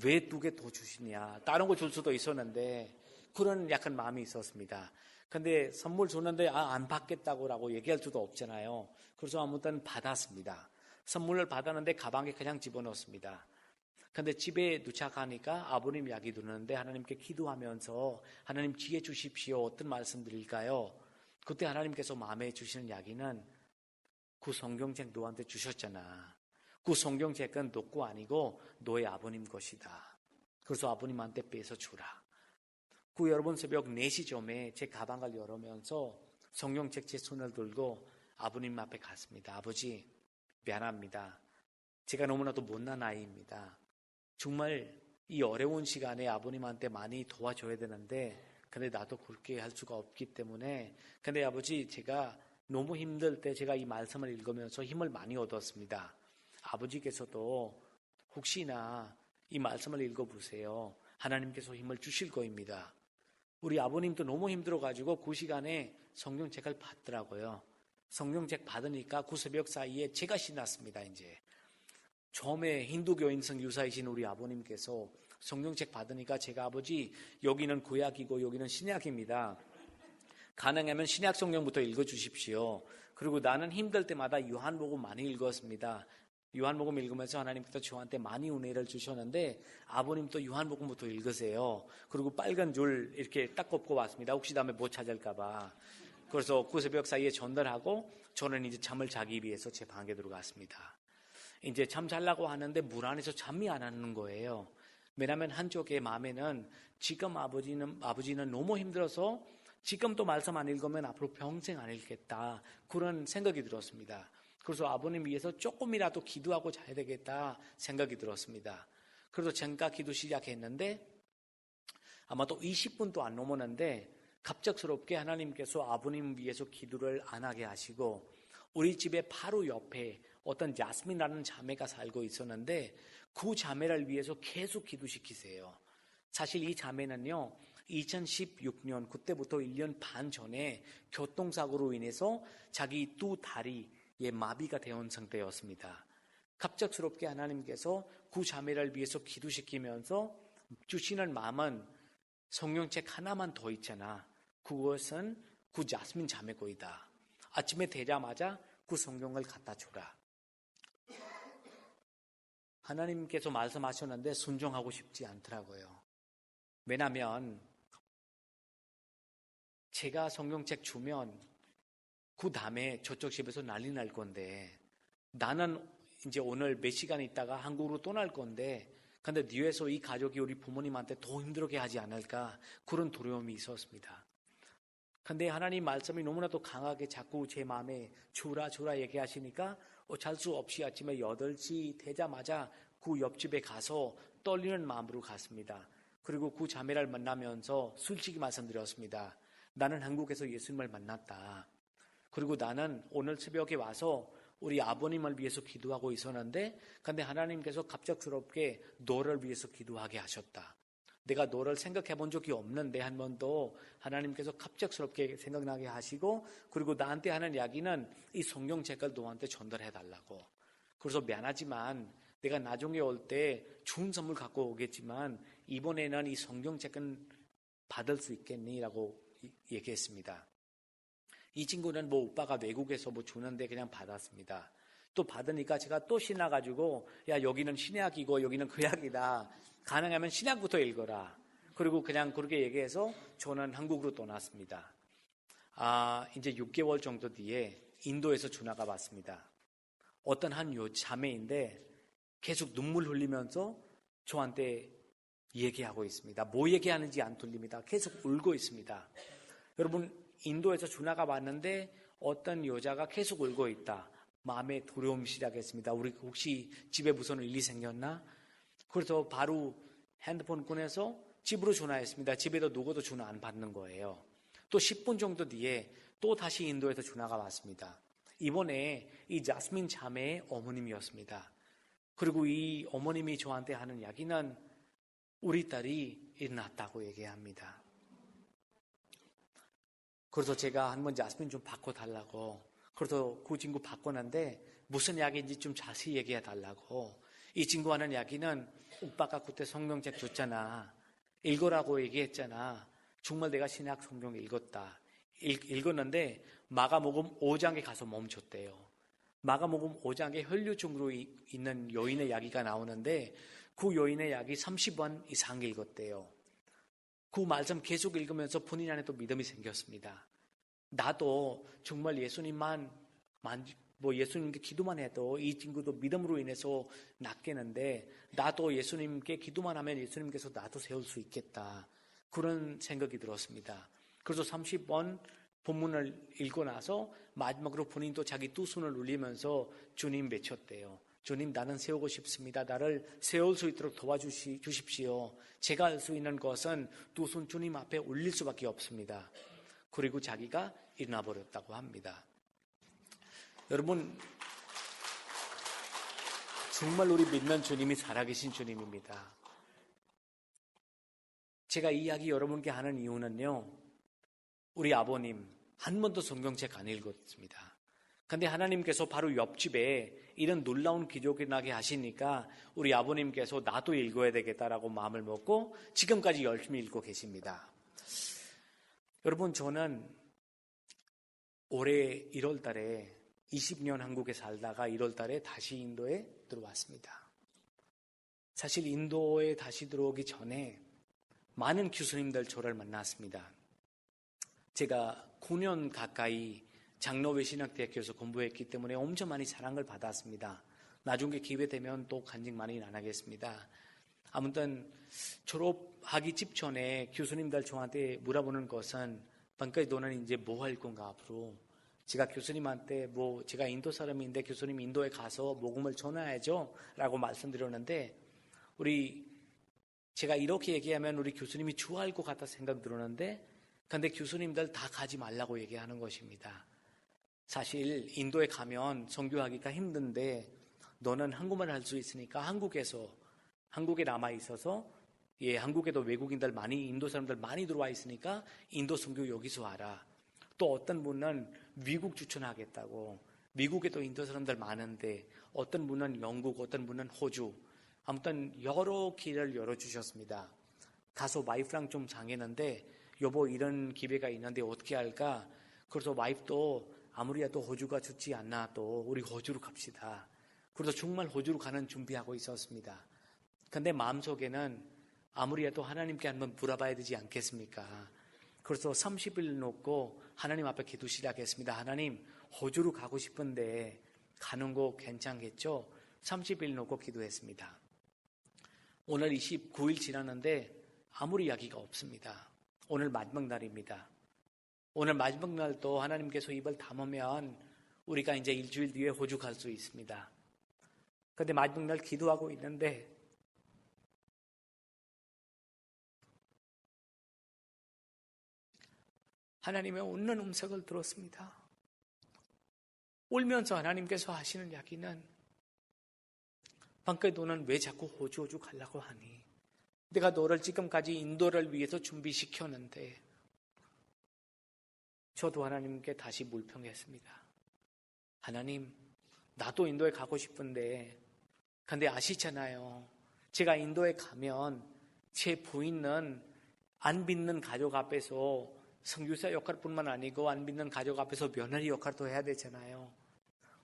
왜 2개 더 주시냐. 다른 거 줄 수도 있었는데 그런 약간 마음이 있었습니다. 근데 선물 줬는데 안 받겠다고 얘기할 수도 없잖아요. 그래서 아무튼 받았습니다. 선물을 받았는데 가방에 그냥 집어넣었습니다. 근데 집에 도착하니까 아버님 이야기 듣는데 하나님께 기도하면서 하나님 지혜 주십시오. 어떤 말씀 드릴까요? 그때 하나님께서 마음에 주시는 이야기는 그 성경책 너한테 주셨잖아. 그 성경책은 너 거 아니고 너의 아버님 것이다. 그래서 아버님한테 빼서 주라. 그 여러분 새벽 4시쯤에 제 가방을 열으면서 성경책 제 손을 들고 아버님 앞에 갔습니다. 아버지, 미안합니다. 제가 너무나도 못난 아이입니다. 정말 이 어려운 시간에 아버님한테 많이 도와줘야 되는데 근데 나도 그렇게 할 수가 없기 때문에 근데 아버지, 제가 너무 힘들 때 제가 이 말씀을 읽으면서 힘을 많이 얻었습니다. 아버지께서도 혹시나 이 말씀을 읽어보세요. 하나님께서 힘을 주실 거입니다. 우리 아버님도 너무 힘들어가지고 그 시간에 성경책을 받더라고요. 성경책 받으니까 그 새벽 사이에 제가 신났습니다. 이제 처음에 힌두교인성 유사이신 우리 아버님께서 성경책 받으니까 제가 아버지 여기는 구약이고 여기는 신약입니다. 가능하면 신약 성경부터 읽어주십시오. 그리고 나는 힘들 때마다 요한복음 많이 읽었습니다. 요한복음 읽으면서 하나님께서 저한테 많이 은혜를 주셨는데 아버님도 요한복음부터 읽으세요. 그리고 빨간 줄 이렇게 딱 꼽고 왔습니다. 혹시 다음에 못 찾을까 봐. 그래서 그 새벽 사이에 전달하고 저는 이제 잠을 자기 위해서 제 방에 들어갔습니다. 이제 잠 자려고 하는데 물 안에서 잠이 안 오는 거예요. 왜냐하면 한쪽의 마음에는 지금 아버지는 너무 힘들어서 지금도 말씀 안 읽으면 앞으로 평생 안 읽겠다. 그런 생각이 들었습니다. 그래서 아버님 위해서 조금이라도 기도하고 자야 되겠다 생각이 들었습니다. 그래서 잠깐 기도 시작했는데 아마도 20분도 안 넘었는데 갑작스럽게 하나님께서 아버님 위해서 기도를 안 하게 하시고 우리 집에 바로 옆에 어떤 야스민이라는 자매가 살고 있었는데 그 자매를 위해서 계속 기도시키세요. 사실 이 자매는요 2016년 그때부터 1년 반 전에 교통사고로 인해서 자기 두 다리에 마비가 되어 상태였습니다. 갑작스럽게 하나님께서 그 자매를 위해서 기도시키면서 주시는 마음은 성경책 하나만 더 있잖아. 그것은 그 자스민 자매 거이다. 아침에 되자마자 그 성경을 갖다 주라. 하나님께서 말씀하셨는데 순종하고 싶지 않더라고요. 왜냐하면 제가 성경책 주면 그 다음에 저쪽 집에서 난리 날 건데 나는 이제 오늘 몇 시간 있다가 한국으로 떠날 건데 근데 뒤에서 이 가족이 우리 부모님한테 더 힘들게 하지 않을까 그런 두려움이 있었습니다. 근데 하나님 말씀이 너무나도 강하게 자꾸 제 마음에 주라 얘기하시니까 잘 수 없이 아침에 8시 되자마자 그 옆집에 가서 떨리는 마음으로 갔습니다. 그리고 그 자매를 만나면서 솔직히 말씀드렸습니다. 나는 한국에서 예수님을 만났다. 그리고 나는 오늘 새벽에 와서 우리 아버님을 위해서 기도하고 있었는데 근데 하나님께서 갑작스럽게 너를 위해서 기도하게 하셨다. 내가 너를 생각해 본 적이 없는데 한 번도 하나님께서 갑작스럽게 생각나게 하시고 그리고 나한테 하는 이야기는 이 성경책을 너한테 전달해 달라고. 그래서 미안하지만 내가 나중에 올 때 좋은 선물 갖고 오겠지만 이번에는 이 성경책은 받을 수 있겠니? 라고 얘기했습니다. 이 친구는 오빠가 외국에서 주는데 그냥 받았습니다. 또 받으니까 제가 또 신나가지고 야 여기는 신약이고 여기는 구약이다. 가능하면 신약부터 읽어라. 그리고 그냥 그렇게 얘기해서 저는 한국으로 떠났습니다. 이제 6개월 정도 뒤에 인도에서 전화가 왔습니다. 어떤 한 자매인데 계속 눈물 흘리면서 저한테 얘기하고 있습니다. 뭐 얘기하는지 안 들립니다. 계속 울고 있습니다. 여러분 인도에서 전화가 왔는데 어떤 여자가 계속 울고 있다. 마음에 두려움이 시작했습니다. 우리 혹시 집에 무슨 일이 생겼나? 그래서 바로 핸드폰 꺼내서 집으로 전화했습니다. 집에도 누구도 전화 안 받는 거예요. 또 10분 정도 뒤에 또 다시 인도에서 전화가 왔습니다. 이번에 이 자스민 자매의 어머님이었습니다. 그리고 이 어머님이 저한테 하는 이야기는 우리 딸이 일어났다고 얘기합니다. 그래서 제가 한번 자스민 좀 바꿔달라고. 그래서 그 친구 바꿨는데 무슨 이야기인지 좀 자세히 얘기해 달라고. 이 친구 하는 이야기는 오빠가 그때 성경책 줬잖아. 읽으라고 얘기했잖아. 정말 내가 신약 성경 읽었다. 읽었는데 마가복음 5장에 가서 멈췄대요. 마가복음 5장에 혈류증으로 있는 여인의 이야기가 나오는데 그 여인의 이야기 30번 이상 읽었대요. 그 말씀 계속 읽으면서 본인 안에 또 믿음이 생겼습니다. 나도 정말 예수님만 예수님께 기도만 해도 이 친구도 믿음으로 인해서 낫겠는데 나도 예수님께 기도만 하면 예수님께서 나도 세울 수 있겠다. 그런 생각이 들었습니다. 그래서 30번 본문을 읽고 나서 마지막으로 본인도 자기 두 손을 울리면서 주님 외쳤대요. 주님 나는 세우고 싶습니다. 나를 세울 수 있도록 도와주십시오. 제가 할 수 있는 것은 두 손 주님 앞에 올릴 수밖에 없습니다. 그리고 자기가 일어나 버렸다고 합니다. 여러분 정말 우리 믿는 주님이 살아계신 주님입니다. 제가 이 이야기 여러분께 하는 이유는요. 우리 아버님 한 번도 성경책 안 읽었습니다. 근데 하나님께서 바로 옆집에 이런 놀라운 기적이 나게 하시니까 우리 아버님께서 나도 읽어야 되겠다라고 마음을 먹고 지금까지 열심히 읽고 계십니다. 여러분, 저는 올해 1월 달에 20년 한국에 살다가 1월 달에 다시 인도에 들어왔습니다. 사실 인도에 다시 들어오기 전에 많은 교수님들 저를 만났습니다. 제가 9년 가까이 장로회 신학대학교에서 공부했기 때문에 엄청 많이 사랑을 받았습니다. 나중에 기회 되면 또 간증 많이 안 하겠습니다. 아무튼 졸업하기 직전에 교수님들 저한테 물어보는 것은 방금 너는 이제 뭐 할 건가 앞으로? 제가 교수님한테 제가 인도 사람인데 교수님 인도에 가서 복음을 전해야죠 라고 말씀드렸는데 제가 이렇게 얘기하면 우리 교수님이 좋아할 것 같다 생각 들었는데 근데 교수님들 다 가지 말라고 얘기하는 것입니다. 사실 인도에 가면 선교하기가 힘든데 너는 한국말 할 수 있으니까 한국에 남아 있어서 한국에도 외국인들 많이 인도 사람들 많이 들어와 있으니까 인도 선교 여기서 하라. 또 어떤 분은 미국 추천하겠다고 미국에도 인도 사람들 많은데 어떤 분은 영국 어떤 분은 호주 아무튼 여러 길을 열어주셨습니다. 가서 와이프랑 좀 상했는데 여보 이런 기회가 있는데 어떻게 할까? 그래서 와이프도 아무리라도 호주가 좋지 않나 또 우리 호주로 갑시다. 그래서 정말 호주로 가는 준비하고 있었습니다. 근데 마음속에는 아무리라도 하나님께 한번 물어봐야 되지 않겠습니까? 그래서 30일 놓고 하나님 앞에 기도 시작했습니다. 하나님 호주로 가고 싶은데 가는 거 괜찮겠죠? 30일 놓고 기도했습니다. 오늘 29일 지났는데 아무 이야기가 없습니다. 오늘 마지막 날입니다. 오늘 마지막 날도 하나님께서 입을 다물면 우리가 이제 일주일 뒤에 호주 갈 수 있습니다. 그런데 마지막 날 기도하고 있는데 하나님의 웃는 음성을 들었습니다. 울면서 하나님께서 하시는 이야기는 방금 너는 왜 자꾸 호주 가려고 하니? 내가 너를 지금까지 인도를 위해서 준비시켰는데 저도 하나님께 다시 물평했습니다. 하나님, 나도 인도에 가고 싶은데 근데 아시잖아요. 제가 인도에 가면 제 부인은 안 믿는 가족 앞에서 선교사 역할뿐만 아니고 안 믿는 가족 앞에서 며느리 역할도 해야 되잖아요.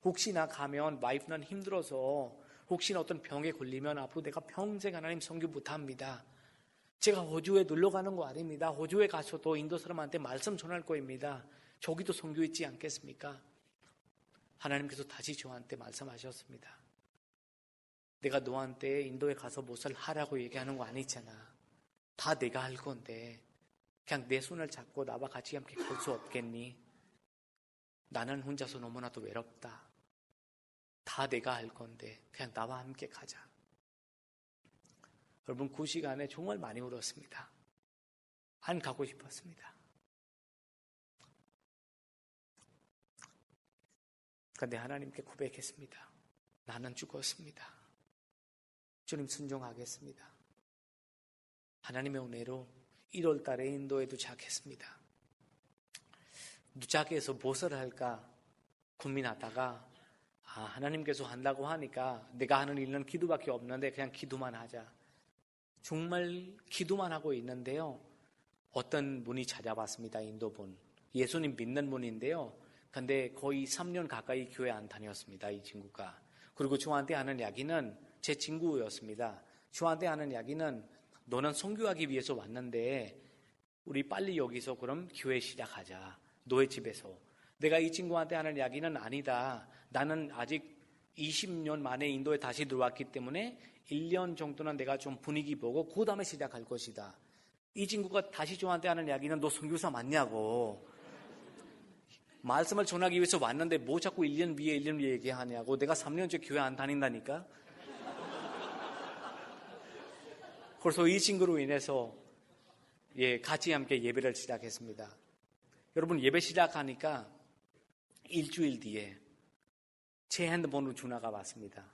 혹시나 가면 와이프는 힘들어서 혹시나 어떤 병에 걸리면 앞으로 내가 평생 하나님 선교 못합니다. 제가 호주에 놀러 가는 거 아닙니다. 호주에 가서도 인도 사람한테 말씀 전할 거입니다. 저기도 선교했지 않겠습니까? 하나님께서 다시 저한테 말씀하셨습니다. 내가 너한테 인도에 가서 무엇을 하라고 얘기하는 거 아니잖아. 다 내가 할 건데 그냥 내 손을 잡고 나와 같이 함께 갈 수 없겠니? 나는 혼자서 너무나도 외롭다. 다 내가 할 건데 그냥 나와 함께 가자. 여러분 그 시간에 정말 많이 울었습니다. 안 가고 싶었습니다. 그런데 하나님께 고백했습니다. 나는 죽었습니다. 주님 순종하겠습니다. 하나님의 은혜로 1월 달에 인도에 도착했습니다. 도착해서 무엇을 할까 고민하다가 하나님께서 한다고 하니까 내가 하는 일은 기도밖에 없는데 그냥 기도만 하자. 정말 기도만 하고 있는데요. 어떤 분이 찾아왔습니다. 인도분. 예수님 믿는 분인데요. 근데 거의 3년 가까이 교회 안 다녔습니다. 이 친구가. 그리고 저한테 하는 이야기는 제 친구였습니다. 저한테 하는 이야기는 너는 선교하기 위해서 왔는데 우리 빨리 여기서 그럼 교회 시작하자. 너의 집에서. 내가 이 친구한테 하는 이야기는 아니다. 나는 아직 20년 만에 인도에 다시 들어왔기 때문에 1년 정도는 내가 좀 분위기 보고 그 다음에 시작할 것이다. 이 친구가 다시 저한테 하는 이야기는 너 선교사 맞냐고. 말씀을 전하기 위해서 왔는데 뭐 자꾸 1년 위에 얘기하냐고. 내가 3년째 교회 안 다닌다니까. 그래서 이 친구로 인해서 같이 함께 예배를 시작했습니다. 여러분 예배 시작하니까 일주일 뒤에 제 핸드폰으로 전화가 왔습니다.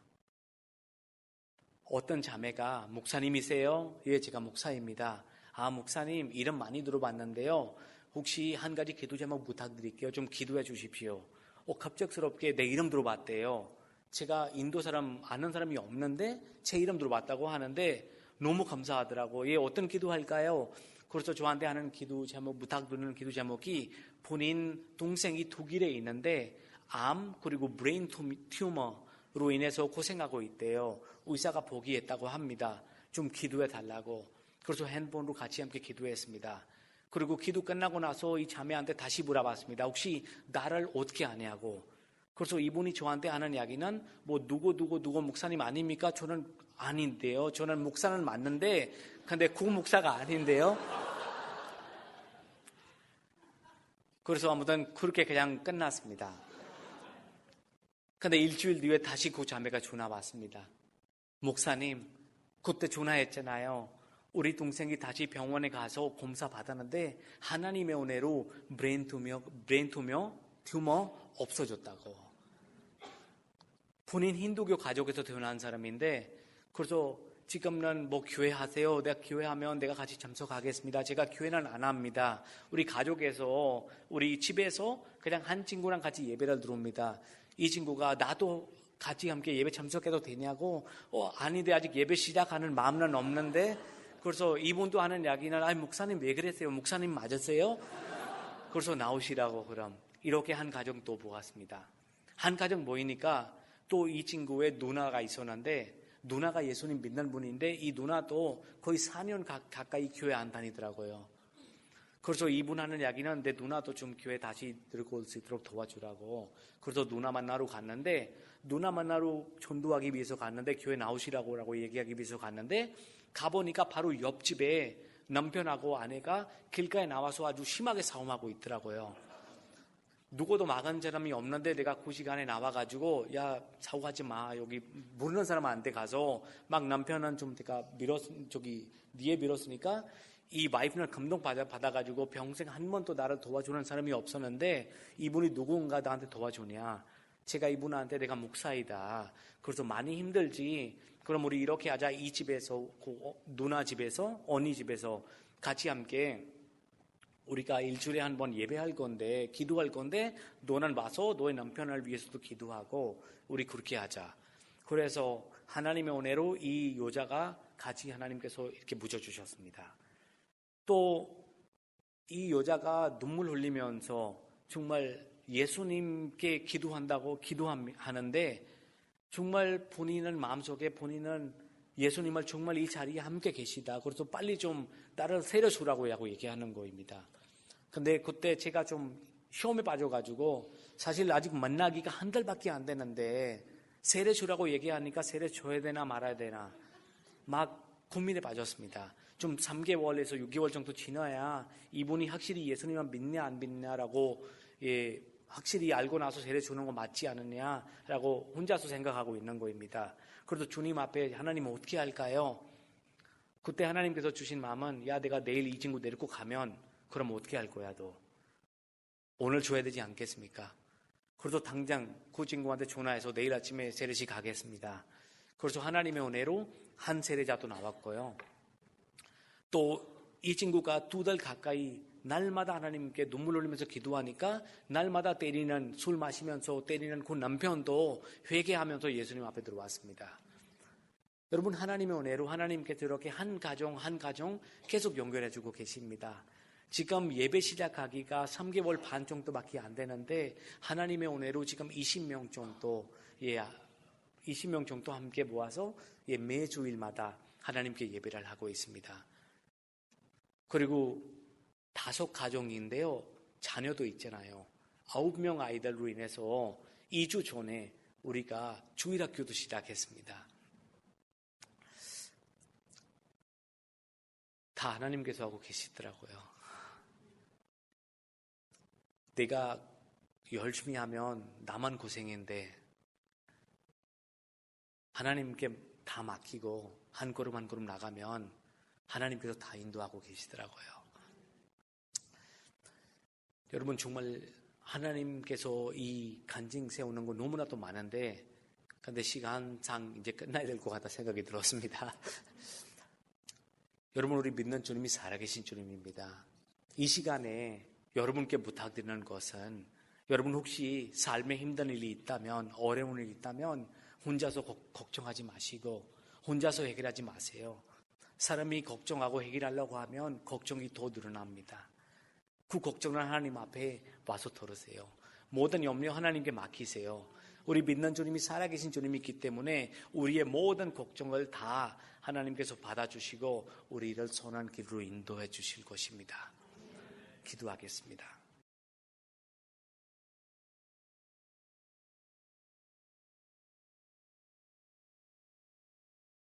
어떤 자매가 목사님이세요? 예, 제가 목사입니다. 목사님 이름 많이 들어봤는데요. 혹시 한 가지 기도 제목 부탁드릴게요. 좀 기도해 주십시오. 갑작스럽게 내 이름 들어봤대요. 제가 인도 사람 아는 사람이 없는데 제 이름 들어봤다고 하는데 너무 감사하더라고. 얘 어떤 기도할까요? 그래서 저한테 하는 기도 제목, 부탁드리는 기도 제목이 본인 동생이 독일에 있는데 암 그리고 브레인 튜머로 인해서 고생하고 있대요. 의사가 포기했다고 합니다. 좀 기도해 달라고. 그래서 핸드폰으로 같이 함께 기도했습니다. 그리고 기도 끝나고 나서 이 자매한테 다시 물어봤습니다. 혹시 나를 어떻게 아냐고. 그래서 이분이 저한테 하는 이야기는 누구 목사님 아닙니까? 저는 아닌데요. 저는 목사는 맞는데 근데 그 목사가 아닌데요. 그래서 아무튼 그렇게 그냥 끝났습니다. 근데 일주일 뒤에 다시 그 자매가 전화 왔습니다. 목사님, 그때 전화했잖아요. 우리 동생이 다시 병원에 가서 검사 받았는데 하나님의 은혜로 브레인 튜머 없어졌다고. 본인 힌두교 가족에서 태어난 사람인데 그래서 지금은 교회 하세요. 내가 교회하면 내가 같이 참석하겠습니다. 제가 교회는 안 합니다. 우리 가족에서 우리 집에서 그냥 한 친구랑 같이 예배를 들어옵니다. 이 친구가 나도 같이 함께 예배 참석해도 되냐고. 아닌데 아직 예배 시작하는 마음은 없는데. 그래서 이분도 하는 이야기는 목사님 왜 그랬어요? 목사님 맞았어요? 그래서 나오시라고. 그럼 이렇게 한 가정 또 보았습니다. 한 가정 모이니까 또 이 친구의 누나가 있었는데 누나가 예수님 믿는 분인데 이 누나도 거의 4년 가까이 교회 안 다니더라고요. 그래서 이분 하는 이야기는 내 누나도 좀 교회 다시 들고 올 수 있도록 도와주라고. 그래서 누나 만나러 갔는데 누나 만나러 전도하기 위해서 갔는데 교회 나오시라고 얘기하기 위해서 갔는데 가보니까 바로 옆집에 남편하고 아내가 길가에 나와서 아주 심하게 싸움하고 있더라고요. 누구도 막은 사람이 없는데 내가 그 시간에 나와가지고 야 싸우지 마, 여기 모르는 사람한테 가서 막 남편은 좀 내가 뒤에 밀었으니까 이 와이프는 감동 받아가지고 평생 한 번도 나를 도와주는 사람이 없었는데 이분이 누군가 나한테 도와주냐. 제가 이분한테 내가 목사이다. 그래서 많이 힘들지. 그럼 우리 이렇게 하자. 이 집에서 누나 집에서 언니 집에서 같이 함께 우리가 일주일에 한 번 예배할 건데 기도할 건데 너는 와서 너의 남편을 위해서도 기도하고 우리 그렇게 하자. 그래서 하나님의 은혜로 이 여자가 같이 하나님께서 이렇게 묻어주셨습니다. 또 이 여자가 눈물 흘리면서 정말 예수님께 기도한다고 기도하는데 정말 본인은 마음속에 본인은 예수님을 정말 이 자리에 함께 계시다. 그래서 빨리 좀 나를 세례주라고 얘기하는 거입니다. 근데 그때 제가 좀 시험에 빠져가지고 사실 아직 만나기가 한 달밖에 안 되는데 세례주라고 얘기하니까 세례 줘야 되나 말아야 되나 막 고민에 빠졌습니다. 좀 3개월에서 6개월 정도 지나야 이분이 확실히 예수님을 믿냐 안 믿냐라고 확실히 알고 나서 세례 주는 거 맞지 않느냐라고 혼자서 생각하고 있는 거입니다. 그래도 주님 앞에 하나님 어떻게 할까요? 그때 하나님께서 주신 마음은 야 내가 내일 이 친구 데리고 가면 그럼 어떻게 할 거야 너? 오늘 줘야 되지 않겠습니까? 그래서 당장 그 친구한테 전화해서 내일 아침에 세례식 가겠습니다. 그래서 하나님의 은혜로 한 세례자도 나왔고요. 또 이 친구가 2달 가까이 날마다 하나님께 눈물 흘리면서 기도하니까 날마다 술 마시면서 때리는 그 남편도 회개하면서 예수님 앞에 들어왔습니다. 여러분 하나님의 은혜로 하나님께서 이렇게 한 가정 계속 연결해주고 계십니다. 지금 예배 시작하기가 3개월 반 정도밖에 안 되는데 하나님의 은혜로 지금 20명 정도 함께 모아서 매주일마다 하나님께 예배를 하고 있습니다. 그리고 5 가정인데요. 자녀도 있잖아요. 9명 아이들로 인해서 2주 전에 우리가 주일학교도 시작했습니다. 다 하나님께서 하고 계시더라고요. 내가 열심히 하면 나만 고생인데 하나님께 다 맡기고 한 걸음 한 걸음 나가면 하나님께서 다 인도하고 계시더라고요. 여러분 정말 하나님께서 이 간증 세우는 거 너무나도 많은데 근데 시간상 이제 끝나야 될 것 같다 생각이 들었습니다. 여러분 우리 믿는 주님이 살아계신 주님입니다. 이 시간에 여러분께 부탁드리는 것은 여러분 혹시 삶에 힘든 일이 있다면, 어려운 일이 있다면 혼자서 걱정하지 마시고 혼자서 해결하지 마세요. 사람이 걱정하고 해결하려고 하면 걱정이 더 늘어납니다. 그 걱정을 하나님 앞에 와서 털으세요. 모든 염려 하나님께 맡기세요. 우리 믿는 주님이 살아계신 주님이 있기 때문에 우리의 모든 걱정을 다 하나님께서 받아주시고 우리를 선한 길로 인도해 주실 것입니다. 기도하겠습니다.